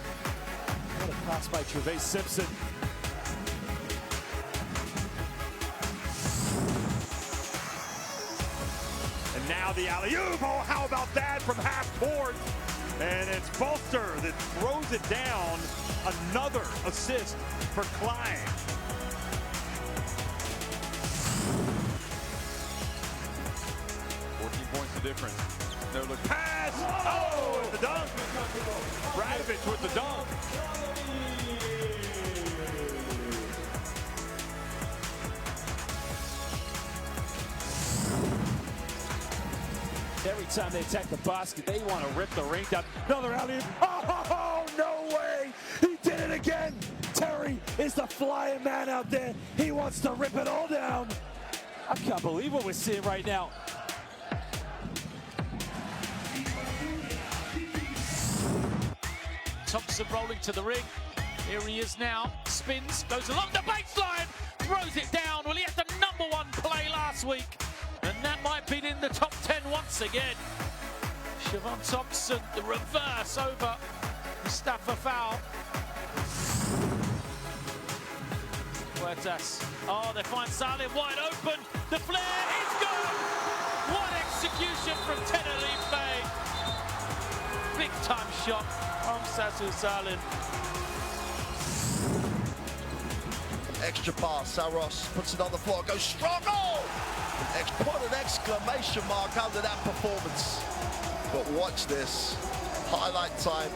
Speaker 5: What a pass by Trevay Simpson.
Speaker 6: And now the alley-oop. Oh, how about that from half court? And it's Bolster that throws it down. Another assist for Klein.
Speaker 1: 14 points the difference. No look pass. Oh, the dunk. Radovich with the dunk.
Speaker 5: Every time they attack the basket, they want to rip the ring down. Another alley-oop. Oh, no way. He did it again. Terry is the flying man out there. He wants to rip it all down. I can't believe what we're seeing right now.
Speaker 7: Thompson rolling to the ring. Here he is now. Spins, goes along the baseline, throws it down. Well, he had the #1 play last week, and that might be in the top 10 once again. Siobhan Thompson, the reverse over Mustafa Fowl. Huertas. Oh, they find Salim wide open. The flare is good. What execution from Tenerife. Big time shot from Sasu Salim.
Speaker 8: Extra pass, Saros puts it on the floor, goes strong, oh! Put an exclamation mark under that performance. But watch this, highlight time.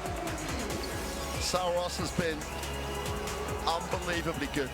Speaker 8: Saros has been unbelievably good.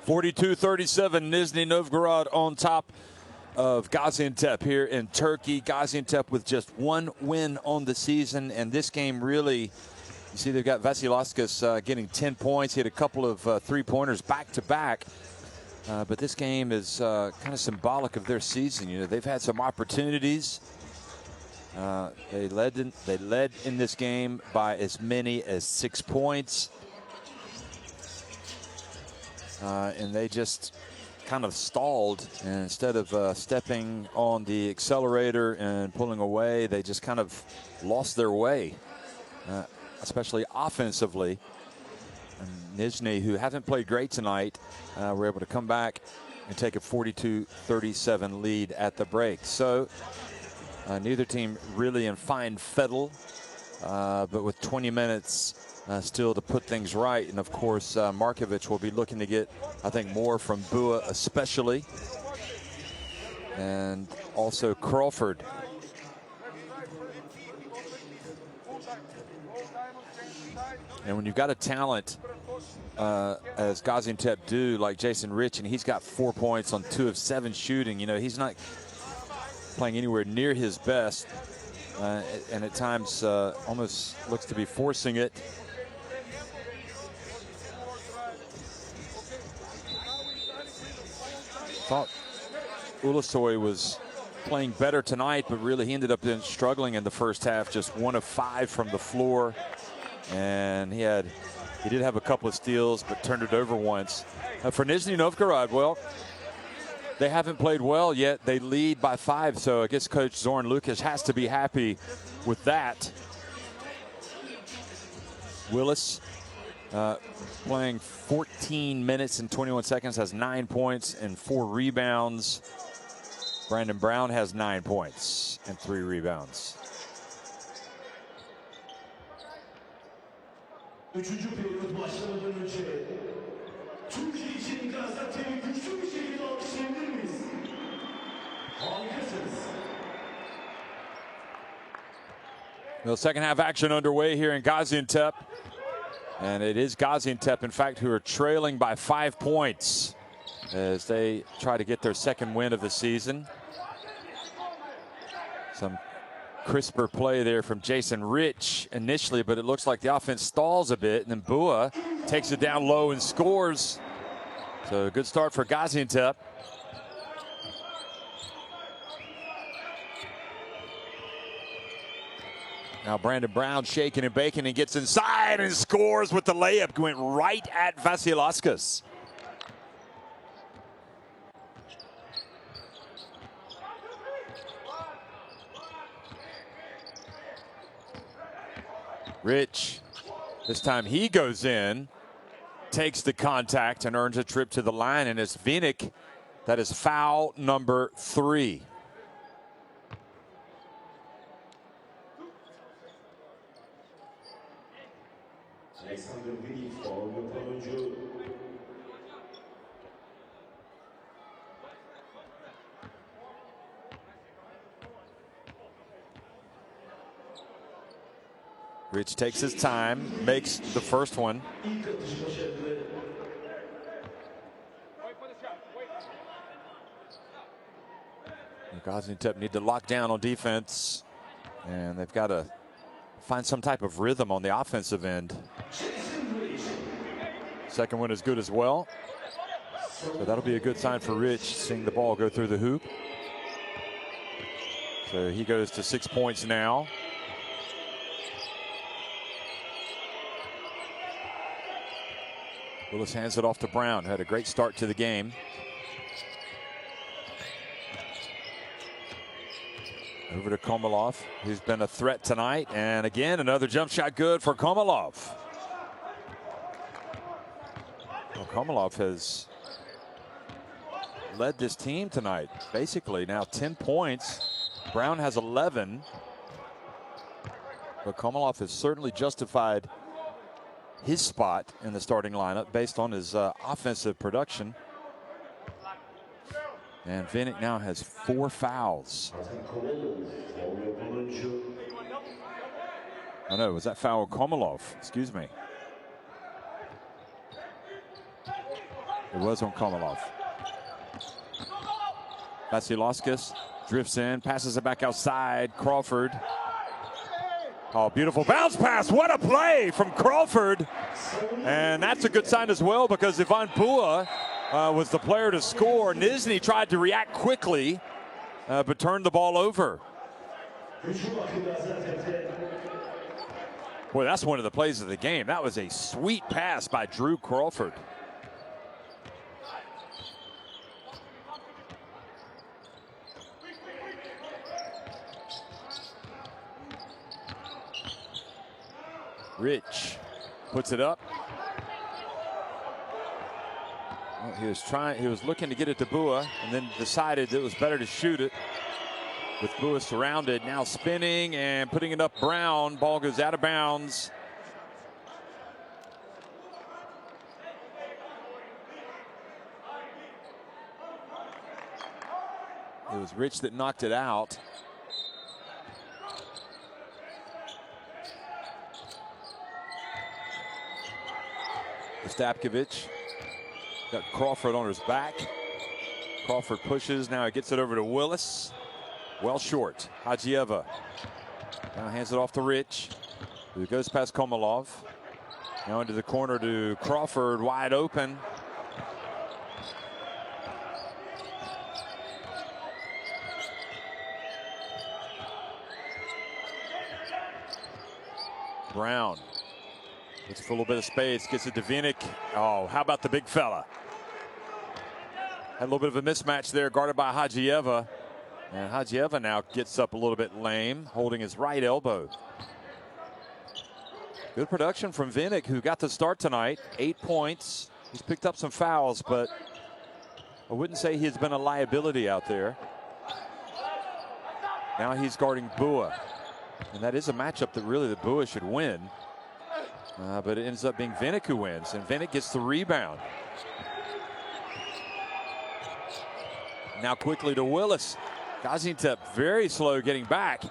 Speaker 1: 42-37, Nizhny Novgorod on top of Gaziantep here in Turkey. Gaziantep with just one win on the season, and this game really, you see they've got Vasilevskis getting 10 points. He had a couple of three-pointers back-to-back. But this game is kind of symbolic of their season. You know, they've had some opportunities. They led in this game by as many as 6 points. And they just kind of stalled, and instead of stepping on the accelerator and pulling away, they just kind of lost their way, especially offensively. And Nizhny, who haven't played great tonight, were able to come back and take a 42-37 lead at the break. So neither team really in fine fettle, but with 20 minutes still to put things right. And of course, Markovic will be looking to get, I think, more from Bua especially, and also Crawford. And when you've got a talent as Gaziantep do, like Jason Rich, and he's got 4 points on 2 of 7 shooting, you know, he's not playing anywhere near his best, and at times almost looks to be forcing it. Thought Ulusoy was playing better tonight, but really he ended up struggling in the first half, just 1 of 5 from the floor. And he did have a couple of steals, but turned it over once. For Nizhny Novgorod, well, they haven't played well yet. They lead by 5, so I guess Coach Zoran Lukic has to be happy with that. Willis playing 14 minutes and 21 seconds, has 9 points and 4 rebounds. Brandon Brown has 9 points and 3 rebounds.
Speaker 9: Üçüncü periyot başlamadan önce Türkiye için Gaziantep'i güçlü bir şekilde alkışlayabilir miyiz? Harikasınız.
Speaker 1: Well, second half action underway here in Gaziantep. And it is Gaziantep, in fact, who are trailing by 5 points as they try to get their second win of the season. Some crisper play there from Jason Rich initially, but it looks like the offense stalls a bit, and then Bua takes it down low and scores. So a good start for Gaziantep. Now Brandon Brown shaking and baking and gets inside and scores with the layup. Went right at Vasilevskis. Rich, this time he goes in, takes the contact and earns a trip to the line, and it's Vinik. That is foul number 3. Rich takes his time, makes the first one. Gaziantep need to lock down on defense, and they've got to find some type of rhythm on the offensive end. Second one is good as well. So that'll be a good sign for Rich, seeing the ball go through the hoop. So he goes to 6 points now. Willis hands it off to Brown, who had a great start to the game. Over to Komalov, who's been a threat tonight. And again, another jump shot good for Komalov. Well, Komalov has led this team tonight, basically. Now 10 points. Brown has 11. But Komalov has certainly justified his spot in the starting lineup based on his offensive production. And Vinik now has 4 fouls. Oh no, was that foul Komalov? Excuse me. It was on Komalov. Vasilevskis drifts in, passes it back outside. Crawford. Oh, beautiful bounce pass. What a play from Crawford. And that's a good sign as well, because Ivan Bua was the player to score. Nizhny tried to react quickly, but turned the ball over. Boy, that's one of the plays of the game. That was a sweet pass by Drew Crawford. Rich puts it up. Well, he was looking to get it to Bua, and then decided it was better to shoot it. With Bua surrounded, now spinning and putting it up Brown. Ball goes out of bounds. It was Rich that knocked it out. Stapkovich got Crawford on his back. Crawford pushes. Now he gets it over to Willis. Well short. Hajieva now hands it off to Rich, who goes past Komalov. Now into the corner to Crawford, wide open. Brown looks for a little bit of space, gets it to Vinik. Oh, how about the big fella? Had a little bit of a mismatch there, guarded by Hajieva. And Hajieva now gets up a little bit lame, holding his right elbow. Good production from Vinik, who got the start tonight. 8 points. He's picked up some fouls, but I wouldn't say he's been a liability out there. Now he's guarding Bua. And that is a matchup that really the Bua should win. But it ends up being Vinik who wins, and Vinik gets the rebound. Now quickly to Willis. Gaziantep very slow getting back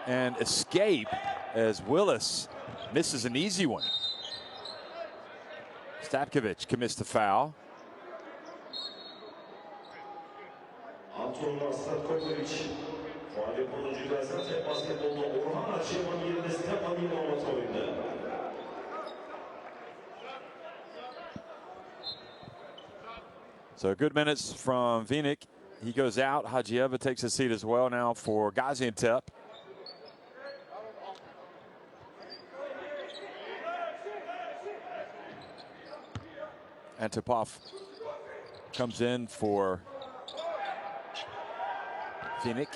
Speaker 1: and escape as Willis misses an easy one. Stapkovich commits the foul. So good minutes from Vinik. He goes out. Hajieva takes a seat as well now for Gaziantep. Antipov comes in for Vinik.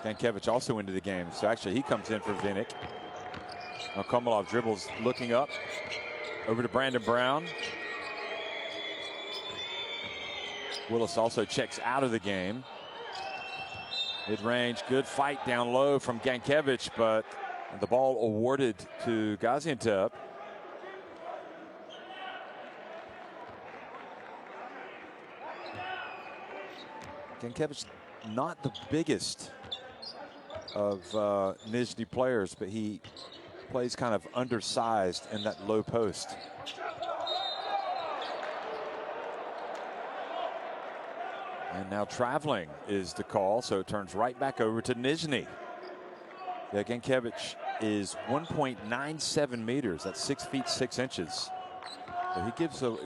Speaker 1: Gankevich also into the game, so actually he comes in for Vinik. Now Komalov dribbles, looking up. Over to Brandon Brown. Willis also checks out of the game. Mid-range, good fight down low from Gankevich, but the ball awarded to Gaziantep. Gankevich, not the biggest of Nizhny players, but he plays kind of undersized in that low post. And now traveling is the call, so it turns right back over to Nizhny. Yeah, Gankevich is 1.97 meters. That's 6 feet 6 inches. So he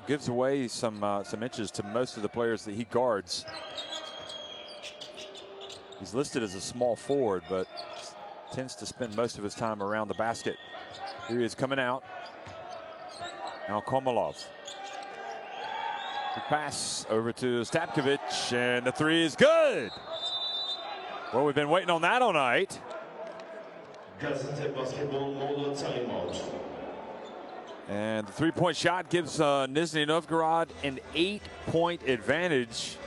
Speaker 1: gives away some inches to most of the players that he guards. He's listed as a small forward, but tends to spend most of his time around the basket. Here he is coming out. Now Komalov. The pass over to Stapkovich, and the three is good. Well, we've been waiting on that all night. And the three-point shot gives Nizhny Novgorod an 8-point advantage.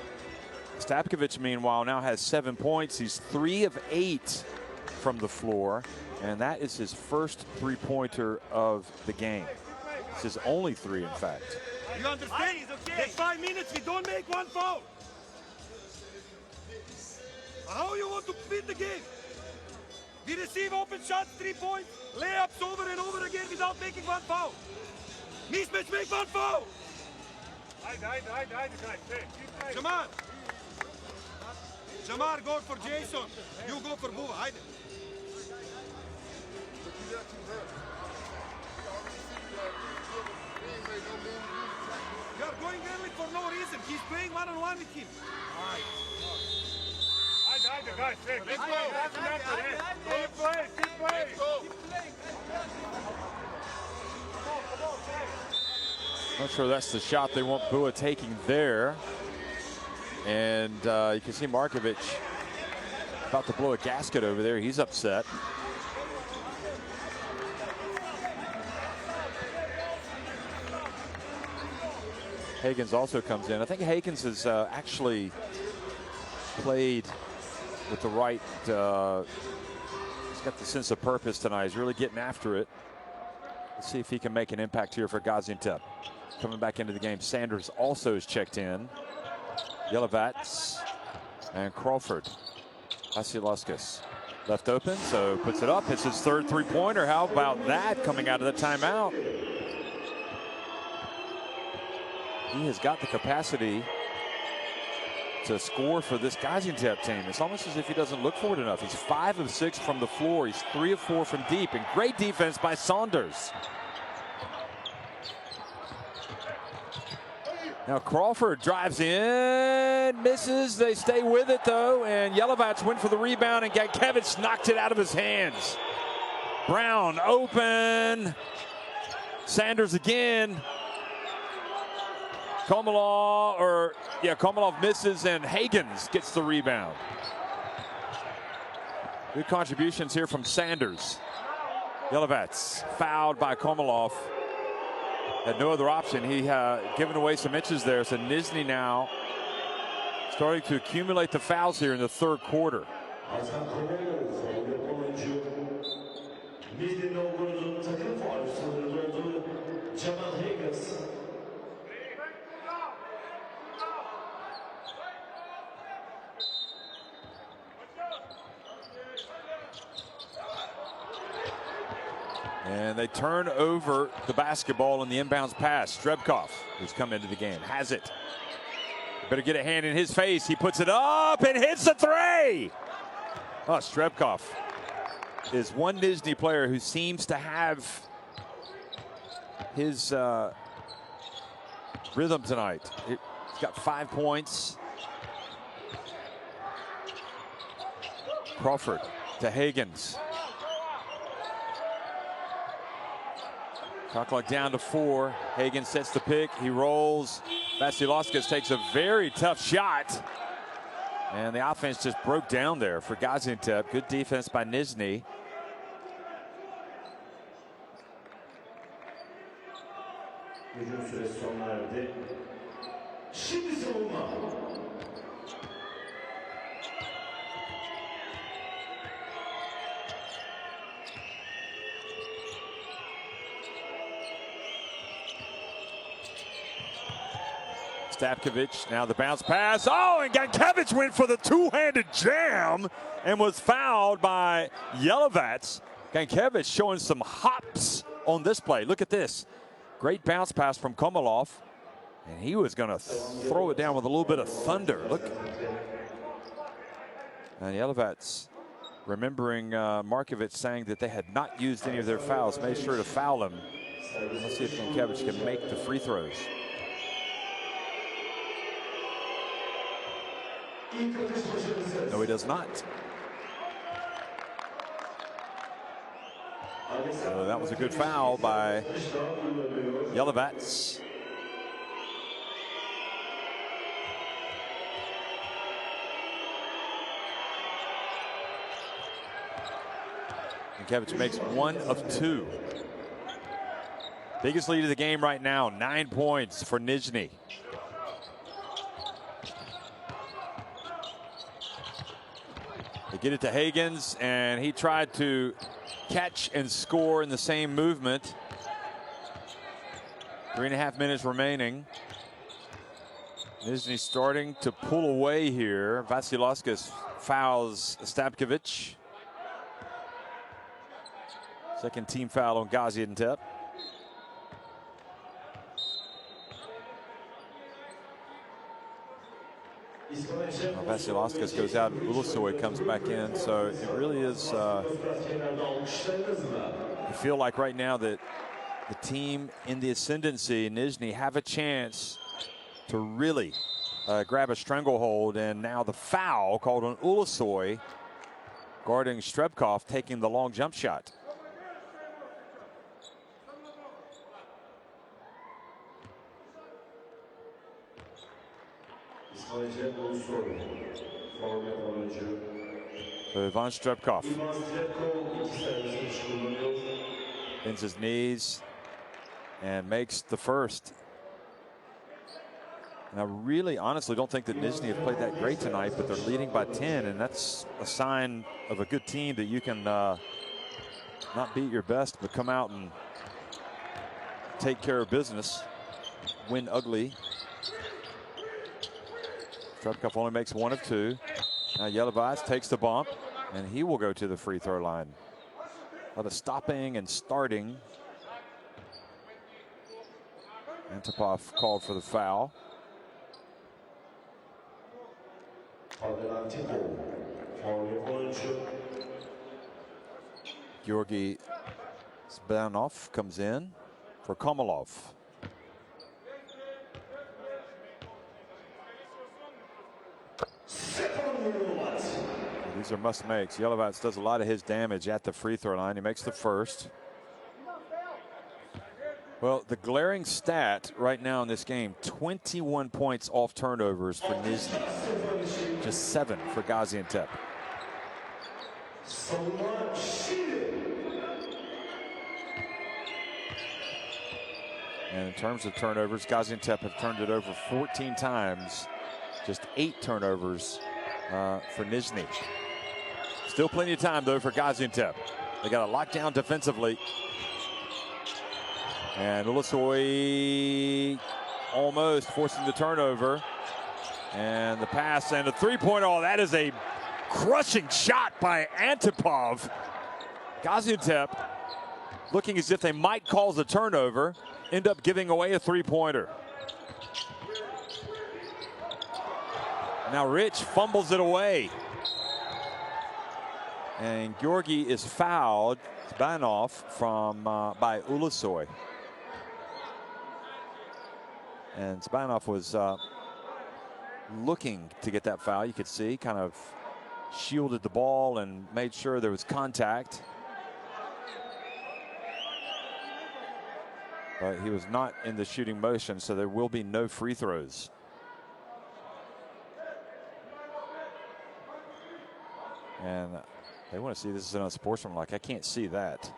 Speaker 1: Stapkovich, meanwhile, now has 7 points. He's 3 of 8 from the floor, and that is his first three-pointer of the game. It's his only 3, in fact.
Speaker 2: You understand? There's 5 minutes, we don't make one foul. How you want to beat the game? We receive open shots, 3 points, layups over and over again without making one foul. Mismatch, make one foul. Jamar. Jamar, go for Jason. You go for Bua. Haydi. You are going early for no reason. He's playing one-on-one with him.
Speaker 6: Guys, keep playing.
Speaker 1: Not sure that's the shot they want Bua taking there. And you can see Markovic about to blow a gasket over there. He's upset. Higgins also comes in. I think Higgins has actually played with the right, he's got the sense of purpose tonight. He's really getting after it. Let's see if he can make an impact here for Gaziantep. Coming back into the game, Sanders also is checked in. Yelovats and Crawford. Vasilevskis left open, so puts it up. Hits his third three-pointer. How about that coming out of the timeout? He has got the capacity to score for this Gaziantep team. It's almost as if he doesn't look for it enough. He's 5 of 6 from the floor. He's 3 of 4 from deep, and great defense by Saunders. Now Crawford drives in, misses. They stay with it though, and Yelovats went for the rebound, and Gankevich knocked it out of his hands. Brown open. Sanders again. Komalov misses, and Higgins gets the rebound. Good contributions here from Sanders. Yelovats fouled by Komalov. Had no other option. He given away some inches there. So Nizhny now starting to accumulate the fouls here in the third quarter.
Speaker 9: Nizhny Novgorod'un takım faul sınırında olduğu Jamal Higgins.
Speaker 1: And they turn over the basketball in the inbounds pass. Strebkov, who's come into the game, has it. Better get a hand in his face. He puts it up and hits the three. Oh, Strebkov is one Nizhny player who seems to have his rhythm tonight. He's got 5 points. Crawford to Higgins. Shot clock down to 4. Higgins sets the pick. He rolls. Vasilevskis takes a very tough shot. And the offense just broke down there for Gaziantep. Good defense by Nizhny.
Speaker 9: Hücum süresi sona erdi. Şimdi savunma.
Speaker 1: Stapkovich, now the bounce pass. Oh, and Gankevich went for the two-handed jam and was fouled by Yelovats. Gankevich showing some hops on this play. Look at this. Great bounce pass from Komalov. And he was going to throw it down with a little bit of thunder. Look. And Yelovats, remembering Markovic saying that they had not used any of their fouls, made sure to foul him. Let's see if Gankevich can make the free throws. No, he does not. So that was a good foul by Yelovats. Gankevich makes 1 of 2. Biggest lead of the game right now, 9 points for Nizhny. They get it to Higgins, and he tried to catch and score in the same movement. 3.5 minutes remaining. Nizhny starting to pull away here. Vasilevskis fouls Stapkovich. Second team foul on Gaziantep. Vasilauskas goes out and Ulusoy comes back in. So it really is, I feel like right now that the team in the ascendancy, Nizhny, have a chance to really grab a stranglehold. And now the foul called on Ulusoy, guarding Strebkov, taking the long jump shot. So Ivan Strebkov bends his knees and makes the first. And I really honestly don't think that Nizhny have played that great tonight, but they're leading by 10, and that's a sign of a good team that you can not beat your best, but come out and take care of business, win ugly. Strebkov only makes 1 of 2. Now Yelovats takes the bump, and he will go to the free throw line. A lot of stopping and starting. Antipov called for the foul. Georgi Zbanov comes in for Komalov. These are must makes. Yelovats does a lot of his damage at the free throw line. He makes the first. Well, the glaring stat right now in this game, 21 points off turnovers for Nizhny. Just 7 for Gaziantep. And in terms of turnovers, Gaziantep have turned it over 14 times. Just 8 turnovers for Nizhny. Still plenty of time, though, for Gaziantep. They got a lockdown defensively. And Ulusoy almost forcing the turnover. And the pass and a three-point. Oh, that is a crushing shot by Antipov. Gaziantep looking as if they might cause a turnover, end up giving away a three-pointer. Now Rich fumbles it away. And Georgi is fouled, Zbanov, by Ulusoy. And Zbanov was looking to get that foul. You could see, kind of shielded the ball and made sure there was contact. But he was not in the shooting motion, so there will be no free throws. And they want to see this is an unsportsmanlike. I can't see that.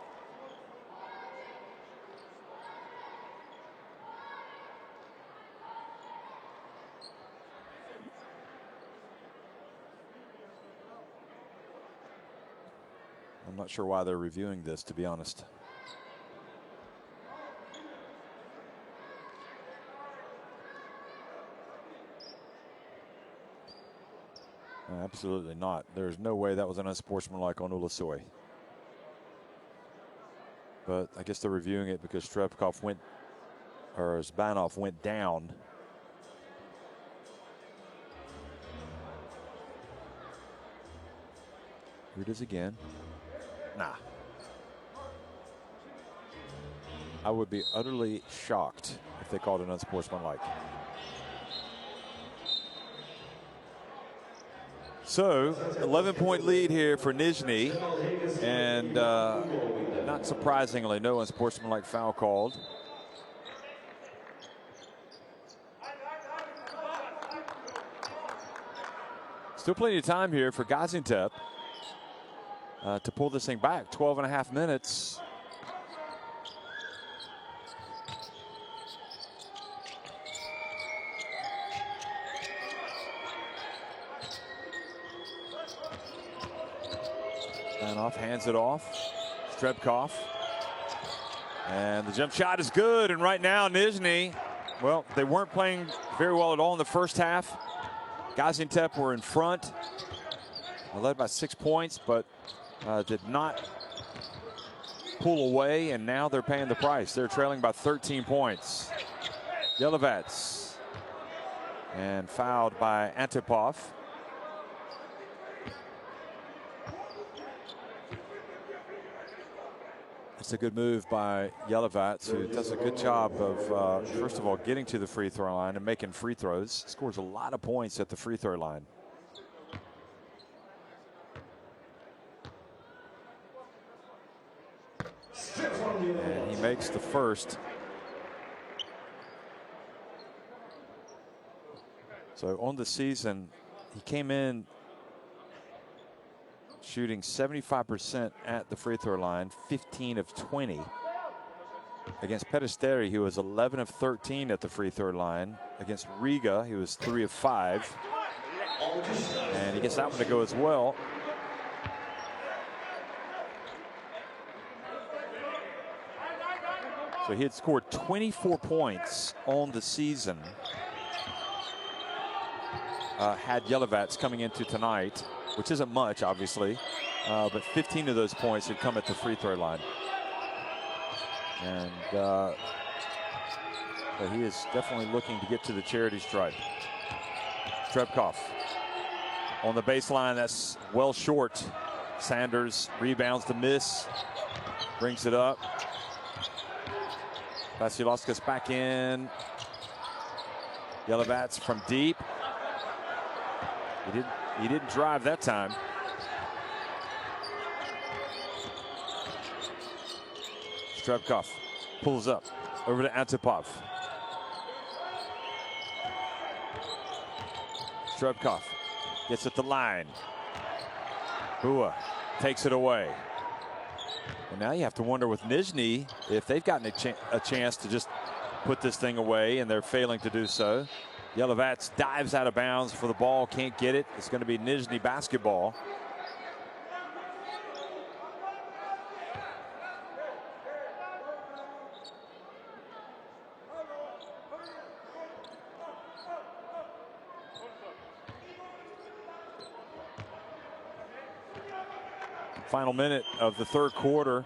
Speaker 1: I'm not sure why they're reviewing this, to be honest. Absolutely not. There's no way that was an unsportsmanlike on Ulusoy. But I guess they're reviewing it because Strebkov went, or Zbanov went down. Here it is again. Nah. I would be utterly shocked if they called it unsportsmanlike. So, 11-point lead here for Nizhny, and not surprisingly, no unsportsmanlike foul called. Still plenty of time here for Gaziantep to pull this thing back. 12.5 minutes. Strebkov hands it off. Strebkov. And the jump shot is good. And right now, Nizhny, well, they weren't playing very well at all in the first half. Gaziantep were in front. Led by 6 points, but did not pull away, and now they're paying the price. They're trailing by 13 points. Yelovats, and fouled by Antipov. It's a good move by Yelovats, who does a good job of, first of all, getting to the free throw line and making free throws. Scores a lot of points at the free throw line. And he makes the first. So on the season, he came in shooting 75% at the free throw line, 15 of 20. Against Peristeri, he was 11 of 13 at the free throw line. Against Riga, he was 3 of 5. And he gets that one to go as well. So he had scored 24 points on the season. Had Yelovats coming into tonight, which isn't much, obviously, but 15 of those points had come at the free throw line. And but he is definitely looking to get to the charity stripe. Strebkov on the baseline, that's well short. Sanders rebounds the miss, brings it up. Vasilauskas back in. Yelovats from deep. He didn't drive that time. Strebkov pulls up over to Antipov. Strebkov gets at the line. Bua takes it away. And now you have to wonder with Nizhny if they've gotten a chance to just put this thing away, and they're failing to do so. Yelovats dives out of bounds for the ball, can't get it. It's going to be Nizhny basketball. Final minute of the third quarter.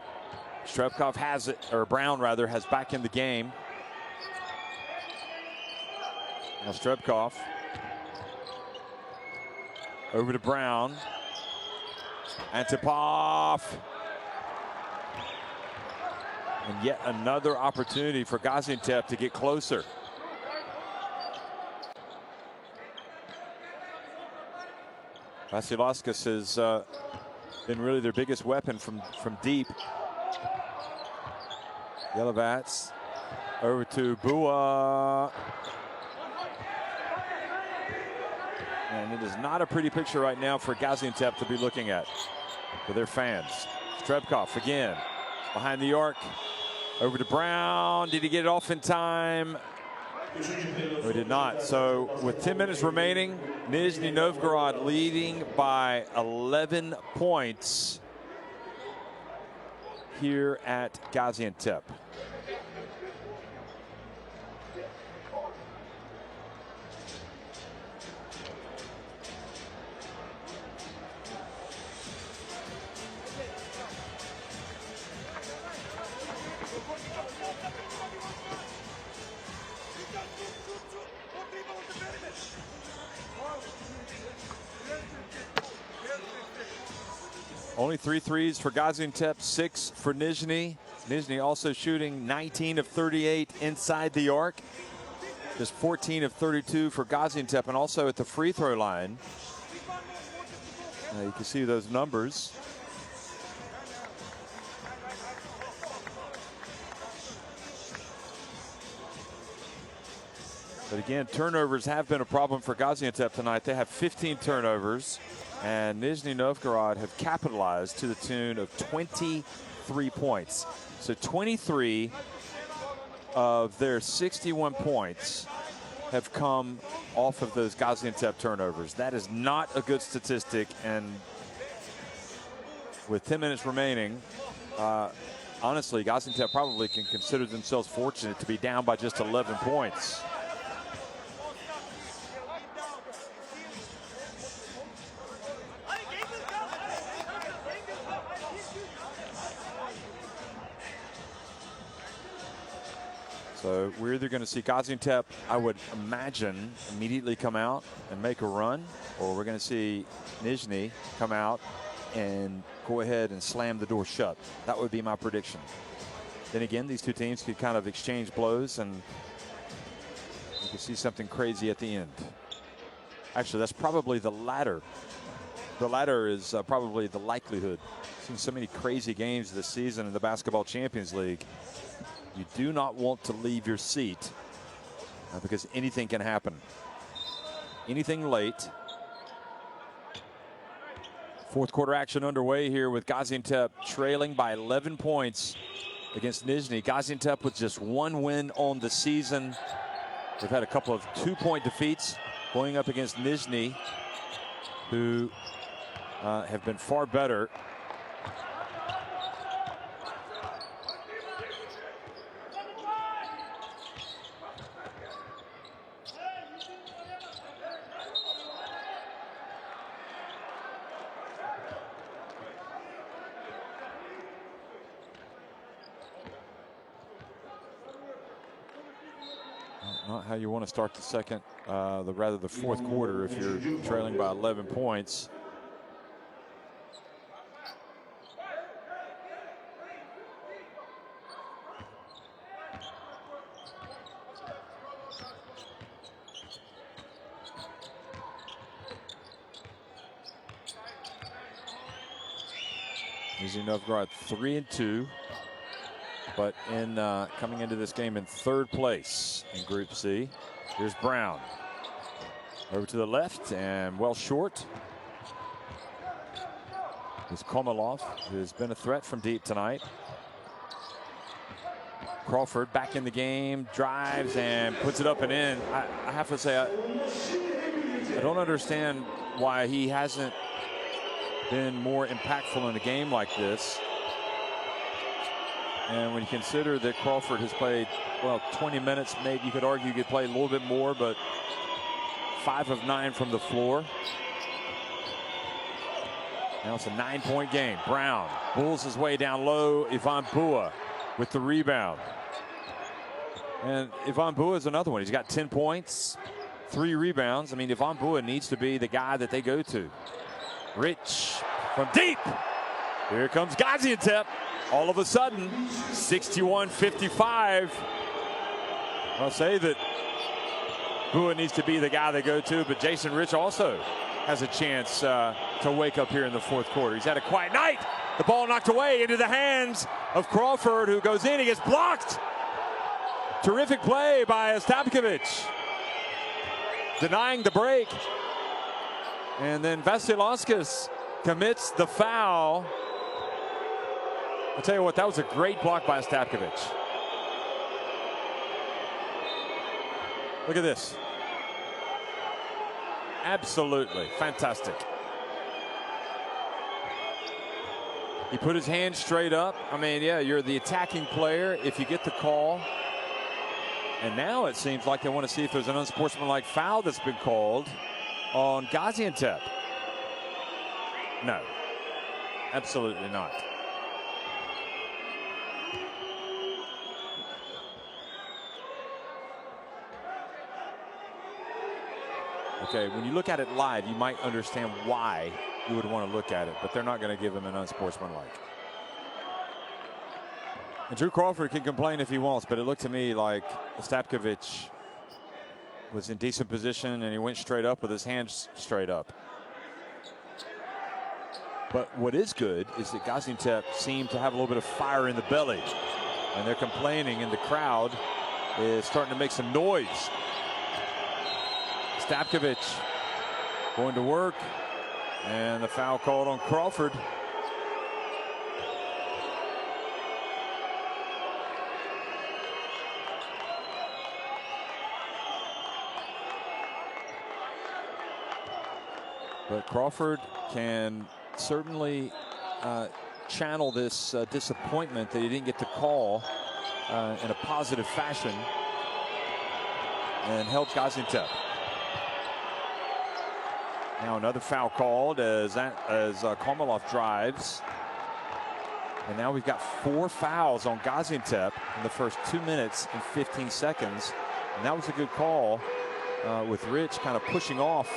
Speaker 1: Strebkov has it, or Brown rather, has back in the game. Now Strebkov over to Brown. Antipov. And yet another opportunity for Gaziantep to get closer. Vasilauskas has been really their biggest weapon from deep. Yelovats over to Bua. And it is not a pretty picture right now for Gaziantep to be looking at for their fans. Strebkov again behind the arc. Over to Brown. Did he get it off in time? No, he did not. So with 10 minutes remaining, Nizhny Novgorod leading by 11 points here at Gaziantep. Only 3 threes for Gaziantep, 6 for Nizhny. Nizhny also shooting 19 of 38 inside the arc. Just 14 of 32 for Gaziantep, and also at the free throw line. You can see those numbers. But again, turnovers have been a problem for Gaziantep tonight. They have 15 turnovers. And Nizhny Novgorod have capitalized to the tune of 23 points. So 23 of their 61 points have come off of those Gaziantep turnovers. That is not a good statistic. And with 10 minutes remaining, honestly, Gaziantep probably can consider themselves fortunate to be down by just 11 points. So we're either going to see Gaziantep, I would imagine, immediately come out and make a run, or we're going to see Nizhny come out and go ahead and slam the door shut. That would be my prediction. Then again, these two teams could kind of exchange blows, and you could see something crazy at the end. Actually, that's probably the latter. The latter is probably the likelihood. Seen so many crazy games this season in the Basketball Champions League. You do not want to leave your seat because anything can happen. Anything late. Fourth quarter action underway here with Gaziantep trailing by 11 points against Nizhny. Gaziantep with just one win on the season. They've had a couple of 2-point defeats going up against Nizhny, who have been far better. Not how you want to start the second, rather the fourth quarter if you're trailing by 11 points. Nizhny Novgorod 3-2. But in coming into this game in third place in Group C. Here's Brown. Over to the left and well short. Is Komolov, who has been a threat from deep tonight. Crawford back in the game, drives and puts it up and in. I have to say, I don't understand why he hasn't been more impactful in a game like this. And when you consider that Crawford has played, well, 20 minutes, maybe you could argue he could play a little bit more, but 5 of 9 from the floor. Now it's a 9-point game. Brown pulls his way down low. Ivan Bua with the rebound. And Ivan Bua is another one. He's got 10 points, 3 rebounds. I mean, Ivan Bua needs to be the guy that they go to. Rich from deep. Here comes Gaziantep. All of a sudden, 61-55. I'll say that Bua needs to be the guy they go to, but Jason Rich also has a chance to wake up here in the fourth quarter. He's had a quiet night. The ball knocked away into the hands of Crawford, who goes in. He gets blocked. Terrific play by Ostapkovich, denying the break. And then Vasilauskas commits the foul. I'll tell you what, that was a great block by Ostapkovich. Look at this. Absolutely fantastic. He put his hand straight up. I mean, yeah, you're the attacking player if you get the call. And now it seems like they want to see if there's an unsportsmanlike foul that's been called on Gaziantep. No, absolutely not. Okay, when you look at it live, you might understand why you would want to look at it, but they're not going to give him an unsportsmanlike. And Drew Crawford can complain if he wants, but it looked to me like Ostapkovich was in decent position and he went straight up with his hands straight up. But what is good is that Gaziantep seemed to have a little bit of fire in the belly, and they're complaining, and the crowd is starting to make some noise. Ostapkovich going to work, and the foul called on Crawford. But Crawford can certainly channel this disappointment that he didn't get the call in a positive fashion and help Gaziantep. Now another foul called as Komolov drives. And now we've got 4 fouls on Gaziantep in the first 2 minutes and 15 seconds. And that was a good call with Rich kind of pushing off.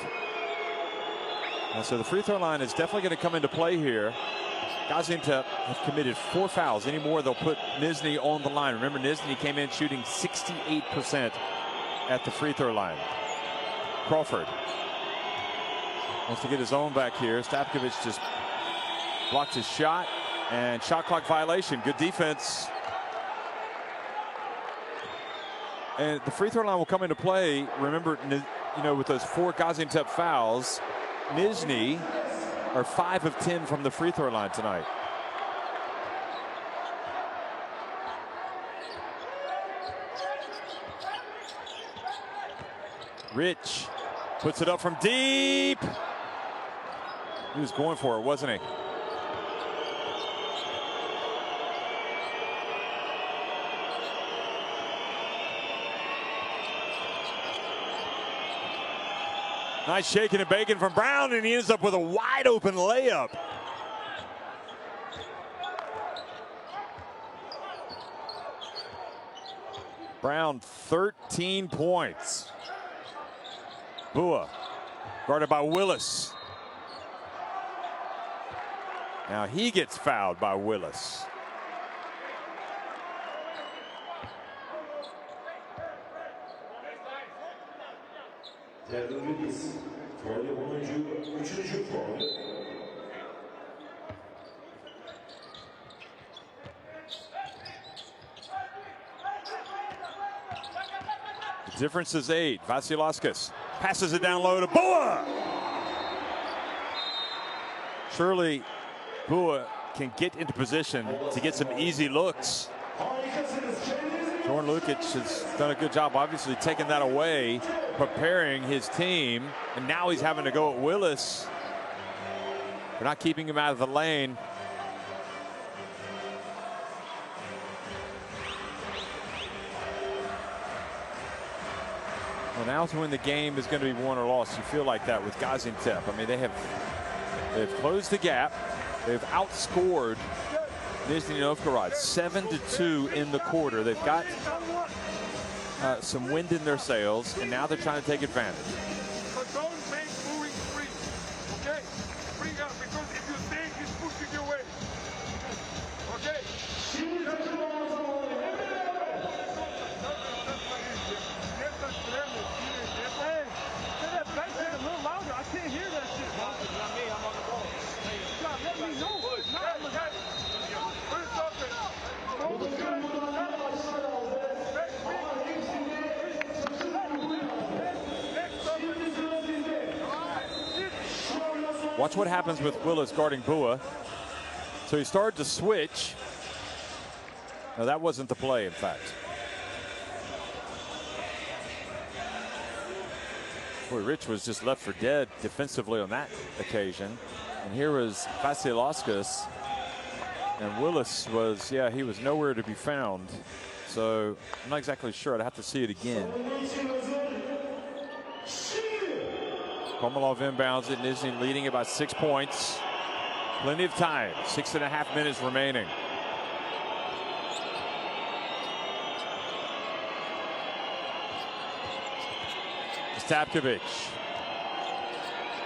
Speaker 1: And so the free throw line is definitely going to come into play here. Gaziantep have committed 4 fouls. Any more, they'll put Nizhny on the line. Remember, Nizhny came in shooting 68% at the free throw line. Crawford wants to get his own back here. Stavkovic just blocked his shot, and shot clock violation. Good defense. And the free throw line will come into play. Remember, you know, with those 4 Gaziantep fouls, Nizhny are 5 of 10 from the free throw line tonight. Rich puts it up from deep. He was going for it, wasn't he? Nice shaking and baking from Brown, and he ends up with a wide open layup. Brown, 13 points. Bua, guarded by Willis. Now he gets fouled by Willis. The difference is 8. Vasilauskas passes it down low to Bua. Surely Bua can get into position to get some easy looks. Jordan Lukic has done a good job, obviously, taking that away, preparing his team, and now he's having to go at Willis. They're not keeping him out of the lane. Well, now to win the game is going to be won or lost. You feel like that with Gaziantep. I mean, they've closed the gap. They've outscored Nizhny Novgorod 7-2 in the quarter. They've got some wind in their sails, and now they're trying to take advantage.
Speaker 2: But don't make moving free, okay? Bring up, because if you think he's pushing your way, okay? Hey, say that back there a little louder. I can't hear that shit. Not me, I'm on the ball. God, let me know.
Speaker 1: Watch what happens with Willis guarding Bua. So he started to switch. No, that wasn't the play, in fact. Boy, Rich was just left for dead defensively on that occasion. And here was Vasilauskas. And Willis was, yeah, he was nowhere to be found. So I'm not exactly sure. I'd have to see it again. Komalov inbounds it. Nizhny leading it by 6 points. Plenty of time. 6.5 minutes remaining. Stavkovic.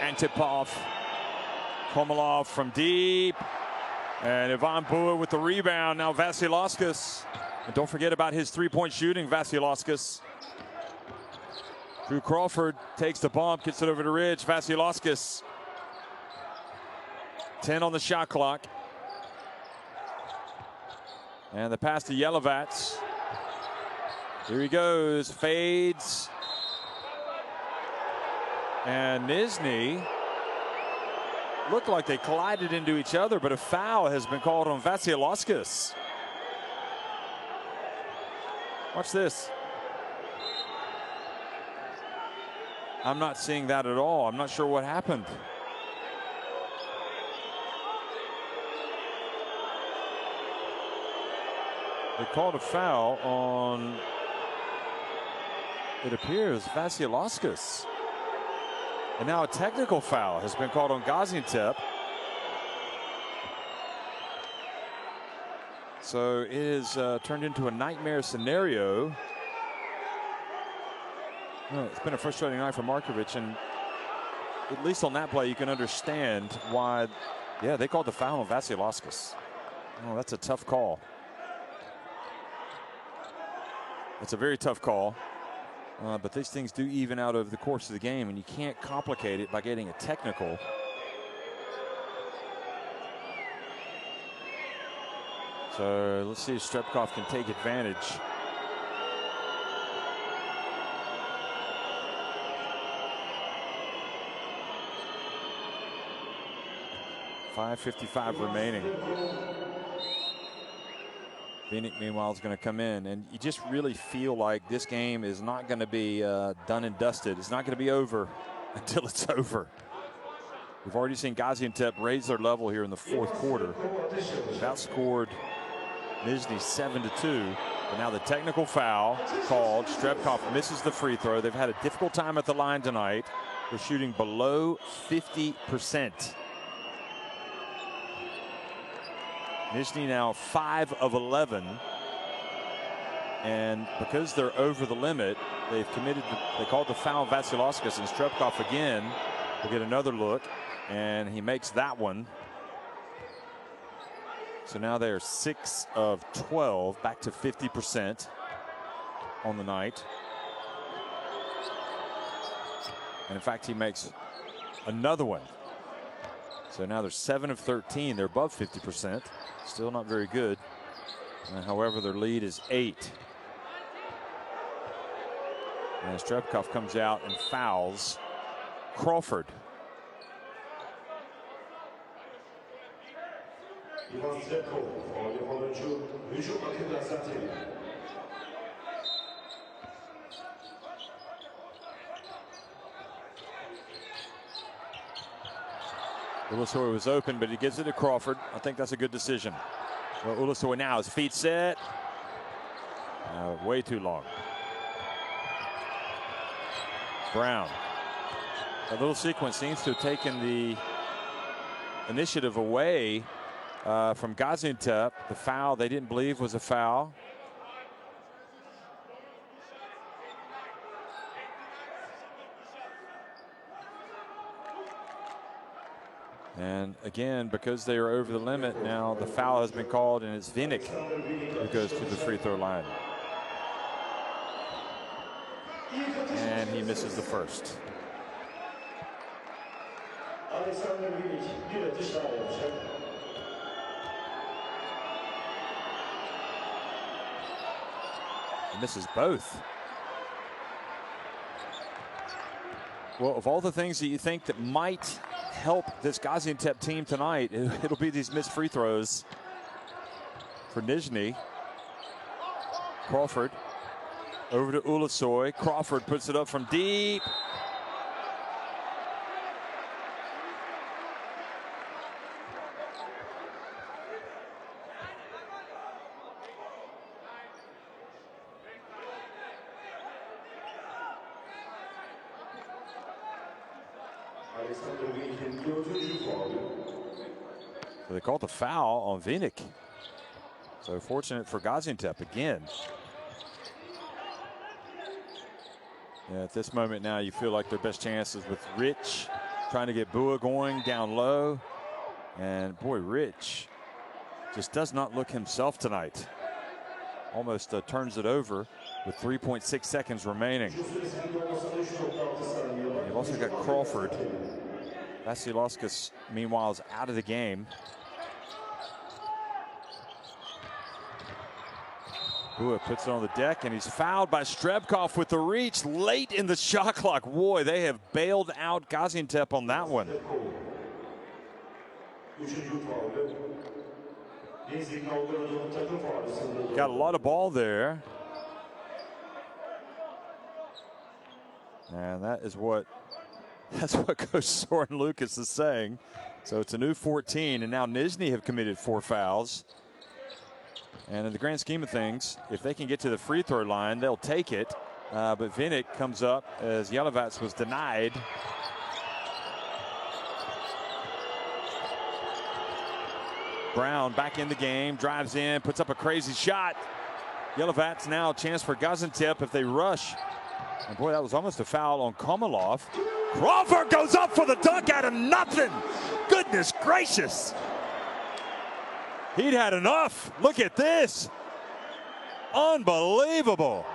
Speaker 1: Antipov. Komalov from deep. And Ivan Bua with the rebound. Now Vasilauskas. And don't forget about his three-point shooting, Vasilauskas. Drew Crawford takes the bump, gets it over to Rich. Vasilauskas. 10 on the shot clock. And the pass to Yelovats. Here he goes, fades. And Nizhny looked like they collided into each other, but a foul has been called on Vasilauskas. Watch this. I'm not seeing that at all. I'm not sure what happened. They called a foul on, it appears, Vasilauskas. And now a technical foul has been called on Gaziantep. So it is turned into a nightmare scenario. Well, it's been a frustrating night for Markovic, and at least on that play you can understand why. Yeah, they called the foul on Vasilevskis. Oh, that's a tough call. It's a very tough call. But these things do even out over the course of the game, and you can't complicate it by getting a technical. So let's see if Strebkov can take advantage. .555 remaining. Vinick, meanwhile, is going to come in, and you just really feel like this game is not going to be done and dusted. It's not going to be over until it's over. We've already seen Gaziantep raise their level here in the fourth quarter. They've outscored Nizhny 7-2, but now the technical foul called. Strebkov misses the free throw. They've had a difficult time at the line tonight. They're shooting below 50%. Nizhny now 5 of 11, and because they're over the limit, they've committed. They called the foul Vasilevskis, and Strebkov again will get another look, and he makes that one. So now they are 6 of 12, back to 50% on the night. And in fact, he makes another one. So now they're 7 of 13. They're above 50%. Still not very good. However, their lead is 8. And Strebkov comes out and fouls Crawford. Ulasoy was open, but he gives it to Crawford. I think that's a good decision. Well, Ulasoy now, his feet set. Way too long. Brown. That little sequence seems to have taken the initiative away from Gaziantep. The foul they didn't believe was a foul. And again, because they are over the limit now, the foul has been called, and it's Vinick who goes to the free throw line. And he misses the first. He misses both. Well, of all the things that you think that might help this Gaziantep team tonight, it'll be these missed free throws for Nizhny. Crawford over to Ulasoy. Crawford puts it up from deep. So they called the foul on Vinick. So fortunate for Gaziantep again. Yeah, at this moment now, you feel like their best chances with Rich trying to get Bua going down low. And boy, Rich just does not look himself tonight. Almost turns it over with 3.6 seconds remaining. You've also got Crawford. Vasilevskis, meanwhile, is out of the game. Bua puts it on the deck, and he's fouled by Strebkov with the reach late in the shot clock. Boy, they have bailed out Gaziantep on that one. Got a lot of ball there. And that's what Coach Soren Lucas is saying. So it's a new 14, and now Nizhny have committed 4 fouls. And in the grand scheme of things, if they can get to the free throw line, they'll take it. But Vinick comes up as Yelovats was denied. Brown back in the game, drives in, puts up a crazy shot. Yelovats now a chance for Gaziantep if they rush. And boy, that was almost a foul on Komalov. Crawford goes up for the dunk out of nothing. Goodness gracious. He'd had enough. Look at this. Unbelievable.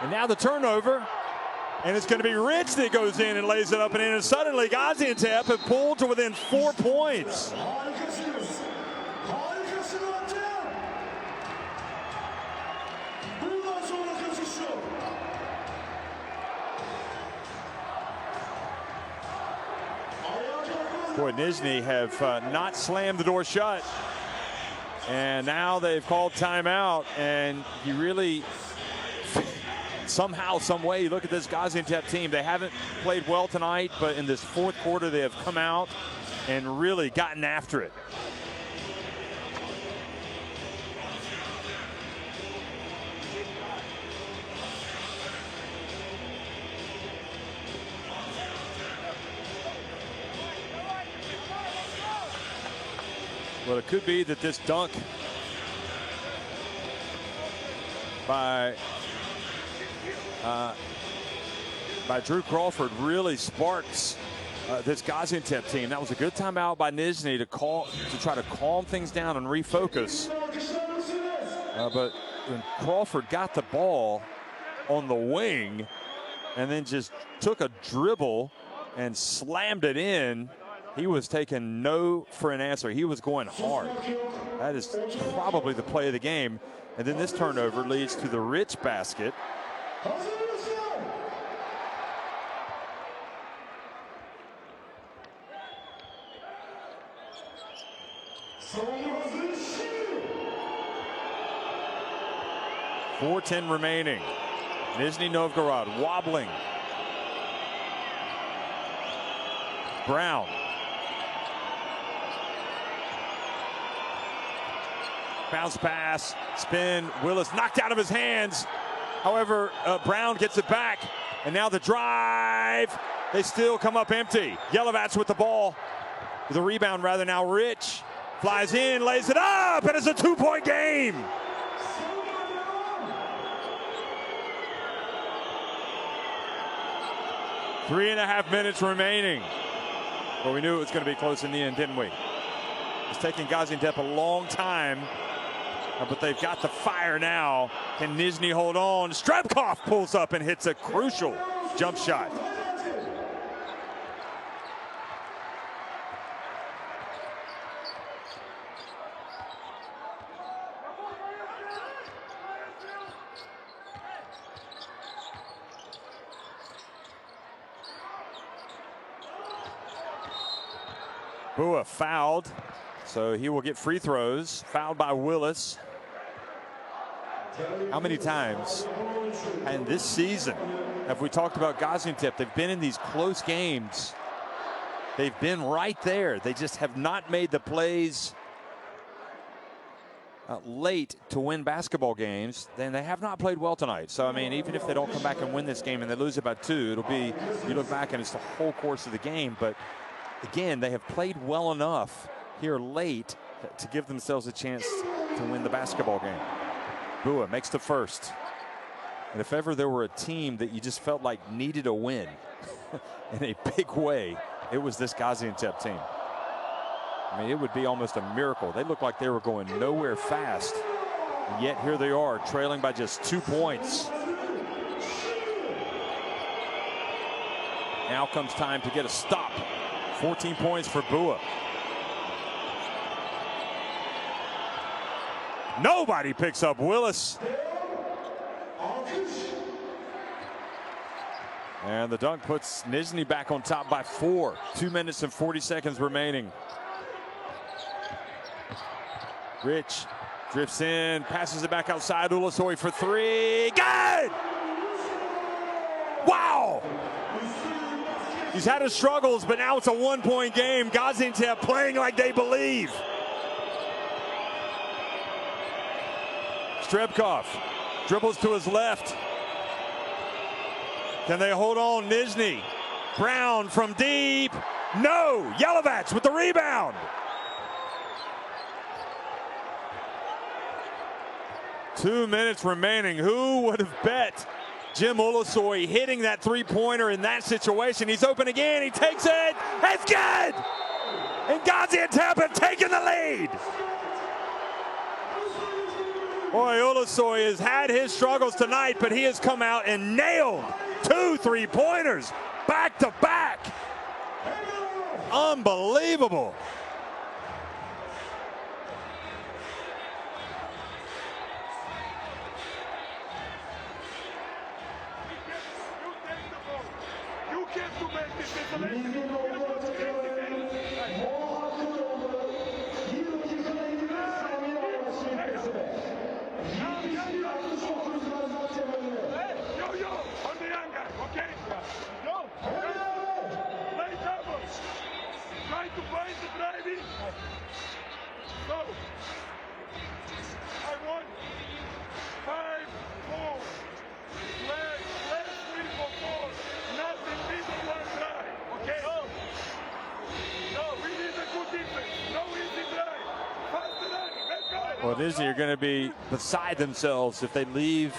Speaker 1: And now the turnover. And it's going to be Rich that goes in and lays it up and in. And suddenly Gaziantep have pulled to within 4 points. Boy, Nizhny have not slammed the door shut. And now they've called timeout. And you really, somehow, some way, you look at this Gaziantep team. They haven't played well tonight, but in this fourth quarter, they have come out and really gotten after it. Well, it could be that this dunk by Drew Crawford really sparks this Gaziantep team. That was a good timeout by Nizhny to try to calm things down and refocus. But when Crawford got the ball on the wing and then just took a dribble and slammed it in, he was taking no for an answer. He was going hard. That is probably the play of the game. And then this turnover leads to the Rich basket. .410 remaining. Nizhny Novgorod wobbling. Brown. Bounce pass, spin, Willis knocked out of his hands. However, Brown gets it back. And now the drive. They still come up empty. Yelovats with the ball. The rebound rather now Rich. Flies in, lays it up, and it's a 2-point game. Three and a half minutes remaining. Well, we knew it was going to be close in the end, didn't we? It's taking Gaziantep a long time, but they've got the fire now. Can Nizhny hold on? Strebkov pulls up and hits a crucial jump shot. Bua fouled, so he will get free throws. Fouled by Willis. How many times in this season have we talked about Gaziantep? They've been in these close games. They've been right there. They just have not made the plays late to win basketball games. Then they have not played well tonight. So, I mean, even if they don't come back and win this game and they lose it by 2, it'll be, you look back and it's the whole course of the game. But again, they have played well enough here late to give themselves a chance to win the basketball game. Bua makes the first. And if ever there were a team that you just felt like needed a win in a big way, it was this Gaziantep team. I mean, it would be almost a miracle. They looked like they were going nowhere fast. And yet here they are, trailing by just 2 points. Now comes time to get a stop. 14 points for Bua. Nobody picks up Willis. And the dunk puts Nizhny back on top by 4. 2 minutes and 40 seconds remaining. Rich drifts in, passes it back outside. Ulasoy for 3. Good! Wow! He's had his struggles, but now it's a 1-point game. Gaziantep playing like they believe. Strebkov dribbles to his left. Can they hold on? Nizhny. Brown from deep. No! Yelovats with the rebound. Two minutes remaining. Who would have bet Jim Ulusoy hitting that three-pointer in that situation? He's open again. He takes it. It's good! And Gaziantep have taken the lead. Boy, Ulusoy has had his struggles tonight, but he has come out and nailed 2 3-pointers back to back. Unbelievable.
Speaker 9: You get to make this installation. Yo, on the young guy, okay? Yo, play double. Try to find the driving. Go. I want 5, 4. Play 3 for 4. Nothing middle one drive, okay? No, we need a good defense. No easy drive. Faster run. Let's go.
Speaker 1: Well, Nizhny are going to be beside themselves if they leave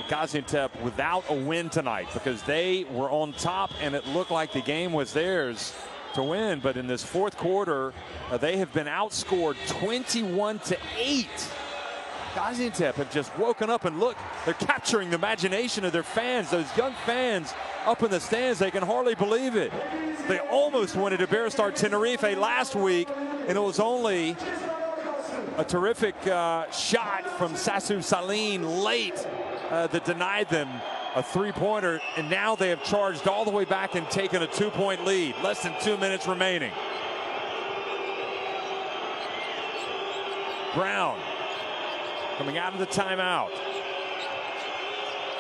Speaker 1: Gaziantep without a win tonight, because they were on top and it looked like the game was theirs to win. But in this fourth quarter, they have been outscored 21-8. Gaziantep have just woken up, and look, they're capturing the imagination of their fans. Those young fans up in the stands, they can hardly believe it. They almost went to Iberostar Tenerife last week, and it was only a terrific shot from Sasu Saline late that denied them a three-pointer, and now they have charged all the way back and taken a 2-point lead. Less than 2 minutes remaining. Brown coming out of the timeout.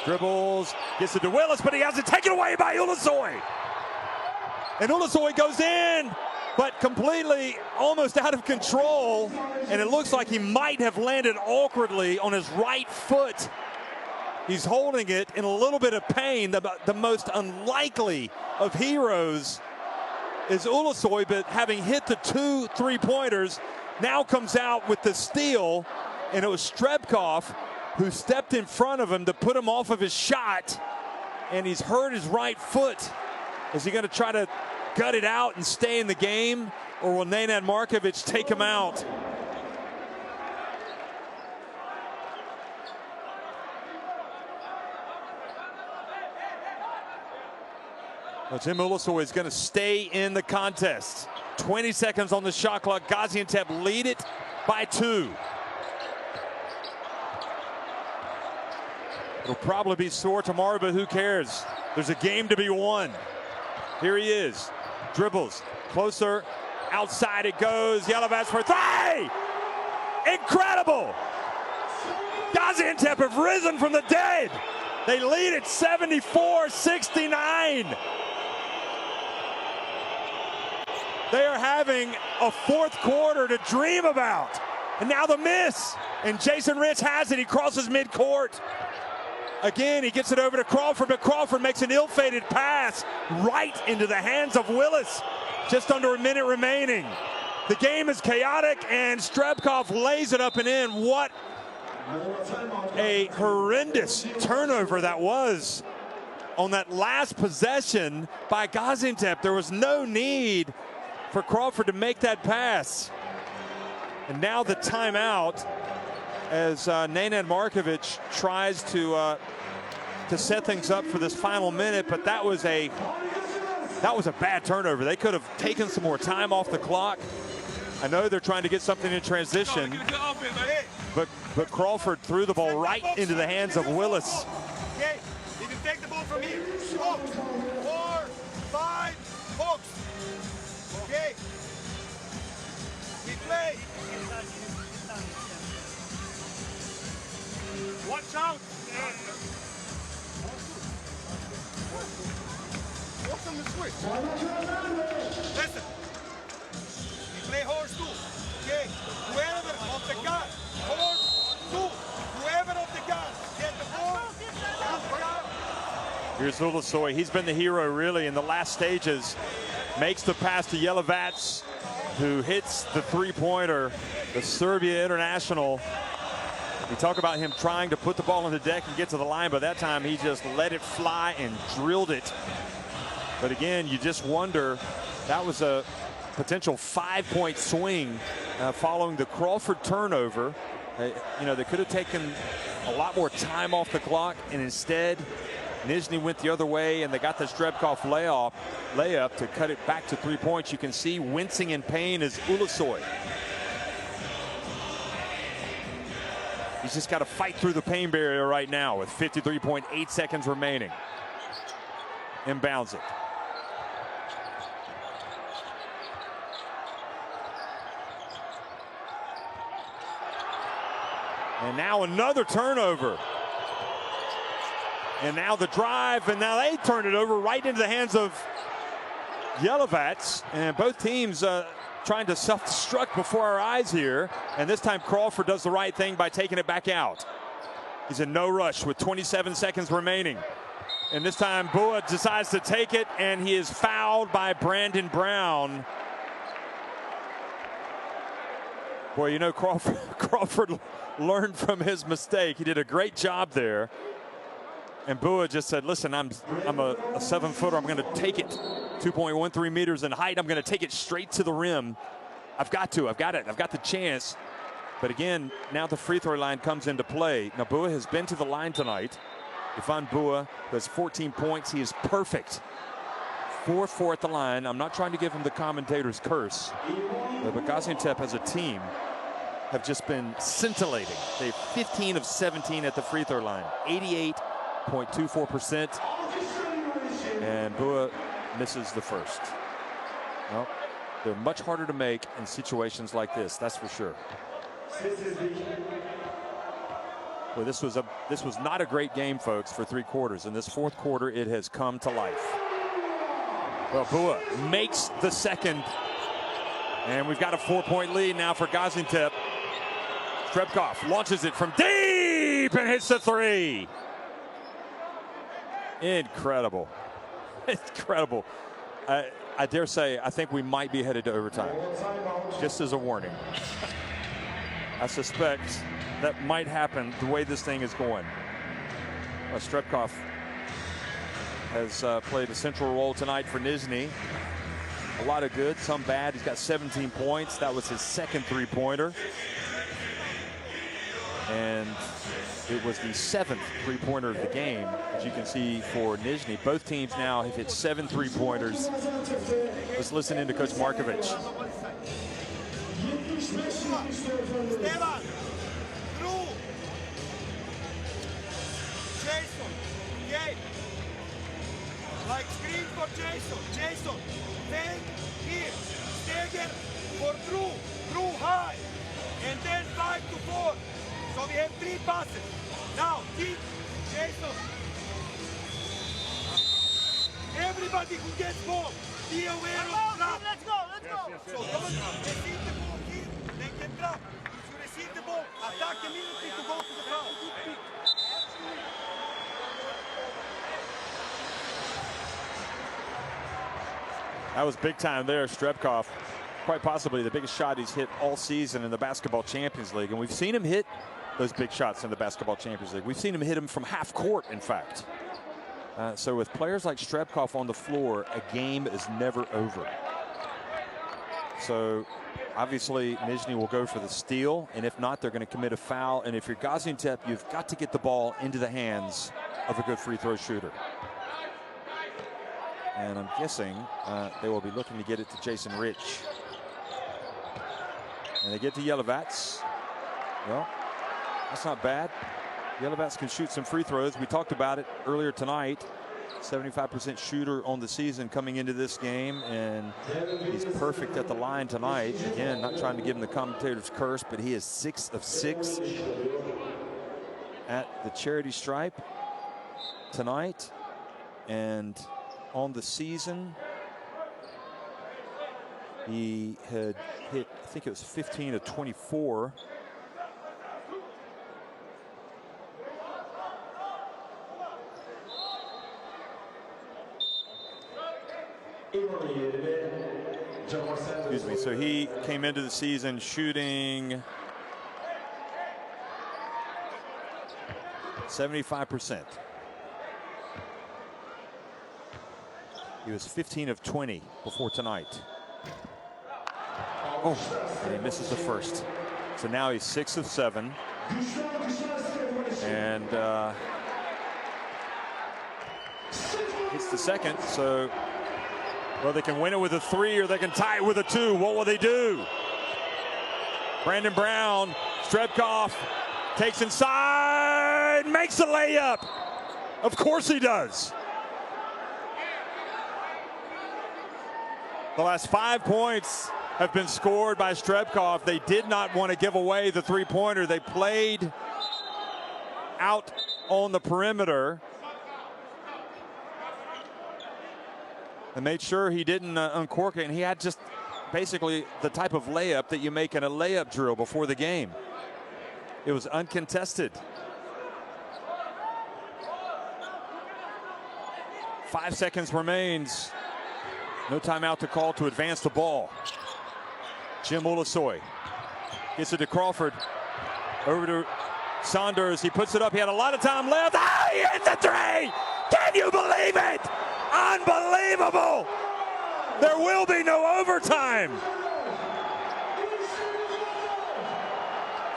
Speaker 1: Dribbles, gets it to Willis, but he has it taken away by Ulusoy. And Ulusoy goes in, but completely almost out of control. And it looks like he might have landed awkwardly on his right foot. He's holding it in a little bit of pain. The most unlikely of heroes is Ulusoy, but having hit the 2 3-pointers, now comes out with the steal. And it was Strebkov who stepped in front of him to put him off of his shot. And he's hurt his right foot. Is he going to try to gut it out and stay in the game, or will Nenad Markovic take him out? Well, Jim Ulusoy is going to stay in the contest. 20 seconds on the shot clock. Gaziantep lead it by 2. It'll probably be sore tomorrow, but who cares? There's a game to be won. Here he is. Dribbles. Closer. Outside it goes. Yelovats for 3! Incredible! Gaziantep have risen from the dead. They lead at 74-69. They are having a fourth quarter to dream about. And now the miss. And Jason Rich has it. He crosses midcourt. Again, he gets it over to Crawford, but Crawford makes an ill-fated pass right into the hands of Willis. Just under a minute remaining. The game is chaotic, and Strebkov lays it up and in. What a horrendous turnover that was on that last possession by Gaziantep. There was no need for Crawford to make that pass. And now the timeout, as Nenad Markovic tries to set things up for this final minute, but that was a bad turnover. They could have taken some more time off the clock. I know they're trying to get something in transition, but Crawford threw the ball right into the hands of Willis.
Speaker 2: Okay, you can take the ball from here. Stop. 4, 5, hooks. Okay. We play. Watch out. What's on the switch? Listen. We play horse 2. Okay. Whoever off the gun. Horse 2. Whoever
Speaker 1: Here's Ulusoy. He's been the hero really in the last stages. Makes the pass to Jelovats, who hits the three-pointer, the Serbia international. We talk about him trying to put the ball on the deck and get to the line, but that time he just let it fly and drilled it. But again, you just wonder, that was a potential 5-point swing following the Crawford turnover. You know, they could have taken a lot more time off the clock, and instead Nizhny went the other way, and they got the Strebkov layup to cut it back to 3 points. You can see wincing in pain is Ulusoy. He's just got to fight through the pain barrier right now with 53.8 seconds remaining. Inbounds it. And now another turnover. And now the drive, and now they turn it over right into the hands of Jelovats. And both teams trying to self-destruct before our eyes here. And this time Crawford does the right thing by taking it back out. He's in no rush with 27 seconds remaining. And this time Bua decides to take it, and he is fouled by Brandon Brown. Boy, you know, Crawford learned from his mistake. He did a great job there. And Bua just said, listen, I'm a 7-footer. I'm going to take it 2.13 meters in height. I'm going to take it straight to the rim. I've got it. I've got the chance. But again, now the free throw line comes into play. Now Bua has been to the line tonight. Ivan Bua, who has 14 points. He is perfect. 4-4 at the line. I'm not trying to give him the commentator's curse. But Gaziantep as a team have just been scintillating. They're 15 of 17 at the free throw line. 88.24%. And Bua misses the first. Well, they're much harder to make in situations like this, that's for sure. Well, this was not a great game, folks, for 3 quarters. In this 4th quarter, it has come to life. Well, Bua makes the second. And we've got a 4-point lead now for Gaziantep. Strebkov launches it from deep and hits the 3. Incredible. Incredible. I dare say, I think we might be headed to overtime. Just as a warning. I suspect that might happen the way this thing is going. Strebkov has played a central role tonight for Nizhny. A lot of good, some bad. He's got 17 points. That was his second three-pointer. And it was the 7th three-pointer of the game, as you can see for Nizhny. Both teams now have hit 7 three-pointers. Let's listen in to Coach Markovic.
Speaker 2: Stevan, Drew, Jason, Gabe. Like screen for Jason. Jason, bang here. Steger for Drew. Drew high. And then 5 to 4. So we have 3 passes. Now, keep Jason. Everybody who gets ball, be aware of trap.
Speaker 9: Let's go.
Speaker 2: So don't receive the ball here, then get trapped. If you receive the ball, attack immediately to go to the foul.
Speaker 1: That was big time there, Strebkov. Quite possibly the biggest shot he's hit all season in the Basketball Champions League. And we've seen him hit those big shots in the Basketball Champions League. We've seen him hit them from half court, in fact. So with players like Strebkov on the floor, a game is never over. So obviously Nizhny will go for the steal, and if not, they're going to commit a foul. And if you're Gaziantep, you've got to get the ball into the hands of a good free throw shooter. And I'm guessing they will be looking to get it to Jason Rich. And they get to Jelovats. Well, that's not bad. Jelovats can shoot some free throws. We talked about it earlier tonight. 75% shooter on the season coming into this game, and he's perfect at the line tonight. Again, not trying to give him the commentator's curse, but he is 6 of 6 at the charity stripe tonight. And on the season, he had hit, I think it was 15 of 24. Excuse me. So he came into the season shooting 75%. He was 15 of 20 before tonight. Oh, and he misses the first. So now he's 6 of 7. And hits the second. So, well, they can win it with a 3 or they can tie it with a 2. What will they do? Brandon Brown, Strebkov takes inside, makes a layup. Of course he does. The last 5 points have been scored by Strebkov. They did not want to give away the three-pointer. They played out on the perimeter and made sure he didn't uncork it. And he had just basically the type of layup that you make in a layup drill before the game. It was uncontested. 5 seconds remains. No timeout to call to advance the ball. Jim Ulasoy gets it to Crawford. Over to Saunders. He puts it up. He had a lot of time left. Ah, he hits the 3! Can you believe it? Unbelievable! There will be no overtime.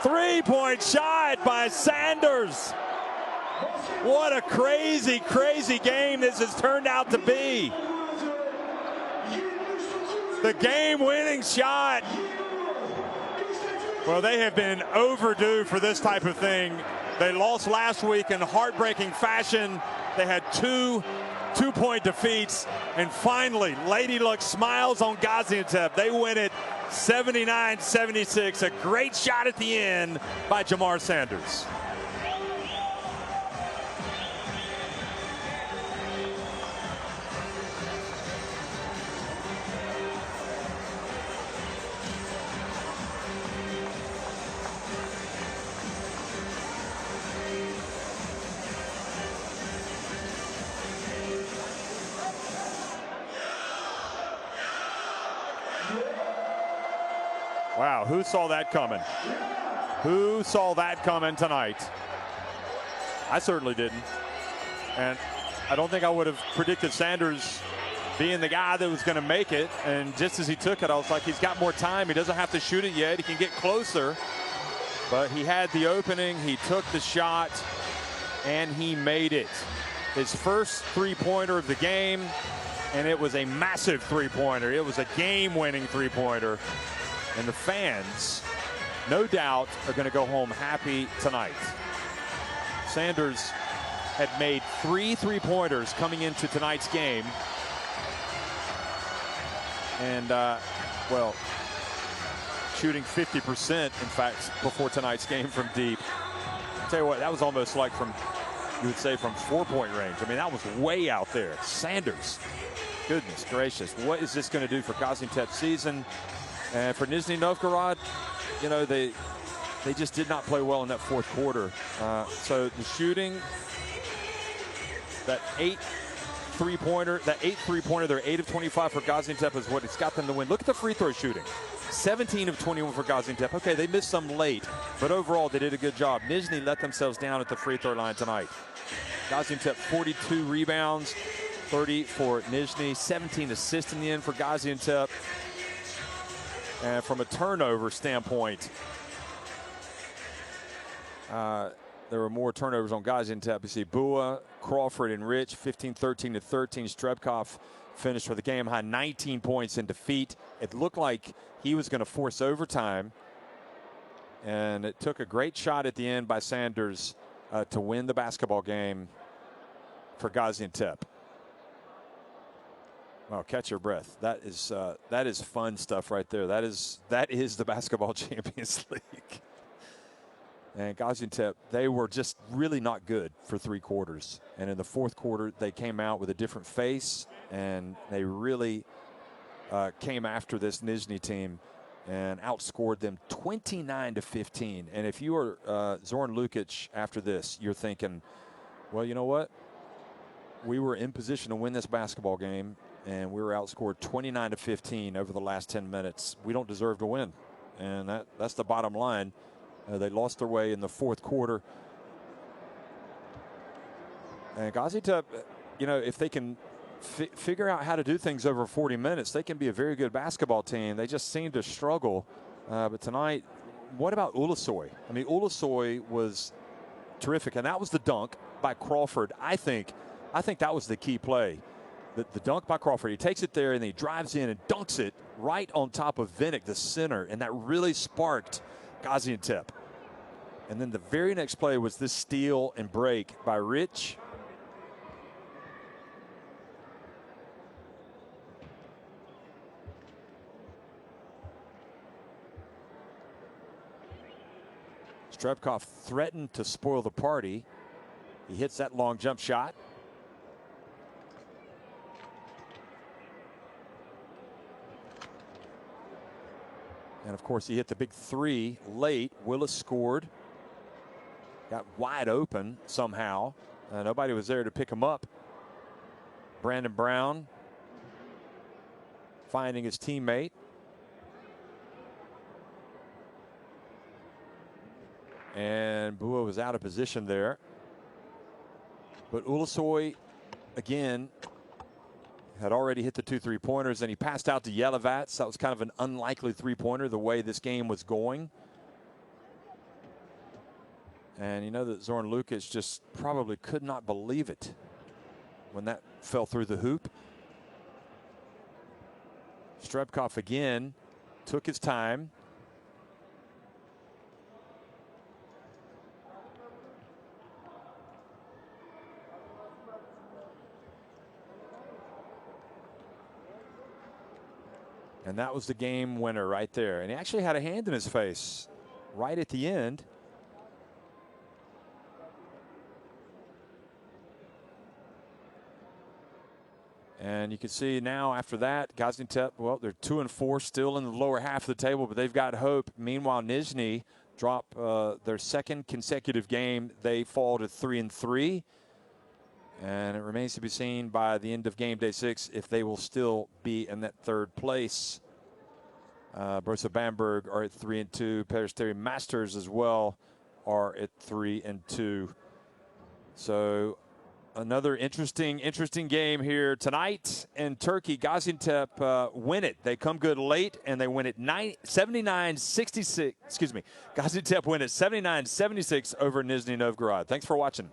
Speaker 1: 3-point shot by Sanders. What a crazy, crazy game this has turned out to be. The game-winning shot. Well, they have been overdue for this type of thing. They lost last week in heartbreaking fashion. They had two-point defeats. And finally, Lady Luck smiles on Gaziantep. They win it 79-76. A great shot at the end by Jamar Sanders. Wow, who saw that coming? Who saw that coming tonight? I certainly didn't. And I don't think I would have predicted Sanders being the guy that was going to make it. And just as he took it, I was like, he's got more time. He doesn't have to shoot it yet. He can get closer. But he had the opening. He took the shot, and he made it. His first three-pointer of the game, and it was a massive three-pointer. It was a game-winning three-pointer. And the fans, no doubt, are going to go home happy tonight. Sanders had made 3 three-pointers coming into tonight's game. And, well, shooting 50%, in fact, before tonight's game from deep. I'll tell you what, that was almost like from, you would say, from 4-point range. I mean, that was way out there. Sanders, goodness gracious. What is this going to do for Gaziantep's season? And for Nizhny Novgorod, you know, they just did not play well in that fourth quarter. So the shooting, that 8 three-pointer, they're 8 of 25 for Gaziantep is what it's got them to win. Look at the free throw shooting. 17 of 21 for Gaziantep. Okay, they missed some late, but overall they did a good job. Nizhny let themselves down at the free throw line tonight. Gaziantep 42 rebounds, 30 for Nizhny, 17 assists in the end for Gaziantep. And from a turnover standpoint, there were more turnovers on Gaziantep. You see Bua, Crawford, and Rich, 15, 13 to 13. Strebkov finished with a game high 19 points in defeat. It looked like he was going to force overtime. And it took a great shot at the end by Sanders to win the basketball game for Gaziantep. Well, catch your breath. That is fun stuff right there. That is the Basketball Champions League. And Gaziantep, they were just really not good for 3 quarters. And in the fourth quarter, they came out with a different face, and they really came after this Nizhny team and outscored them 29-15. And if you are Zoran Lukic after this, you're thinking, well, you know what? We were in position to win this basketball game, and we were outscored 29-15 over the last 10 minutes. We don't deserve to win, and that's the bottom line. They lost their way in the fourth quarter. And Gaziantep, you know, if they can figure out how to do things over 40 minutes, they can be a very good basketball team. They just seem to struggle. But tonight, what about Ulusoy? I mean, Ulusoy was terrific, and that was the dunk by Crawford. I think that was the key play. The dunk by Crawford. He takes it there, and he drives in and dunks it right on top of Vinnick, the center, and that really sparked Gaziantep. And then the very next play was this steal and break by Rich. Strebkov threatened to spoil the party. He hits that long jump shot. And of course, he hit the big three late. Willis scored. Got wide open somehow. Nobody was there to pick him up. Brandon Brown finding his teammate. And Bua was out of position there. But Ulusoy, again, had already hit the 2 3-pointers, and he passed out to Yelovats. That was kind of an unlikely 3-pointer the way this game was going. And you know that Zoran Lukic just probably could not believe it when that fell through the hoop. Strebkov again took his time. And that was the game winner right there. And he actually had a hand in his face right at the end. And you can see now after that, Gaziantep, well, they're 2-4 still in the lower half of the table, but they've got hope. Meanwhile, Nizhny drop their second consecutive game. They fall to 3-3. And it remains to be seen by the end of game day 6 if they will still be in that third place. Borussia Bamberg are at 3-2. Peristeri Masters as well are at 3-2. So another interesting game here tonight in Turkey. Gaziantep win it. They come good late, and they win it 79-66. Excuse me. Gaziantep win it 79-76 over Nizhny Novgorod. Thanks for watching.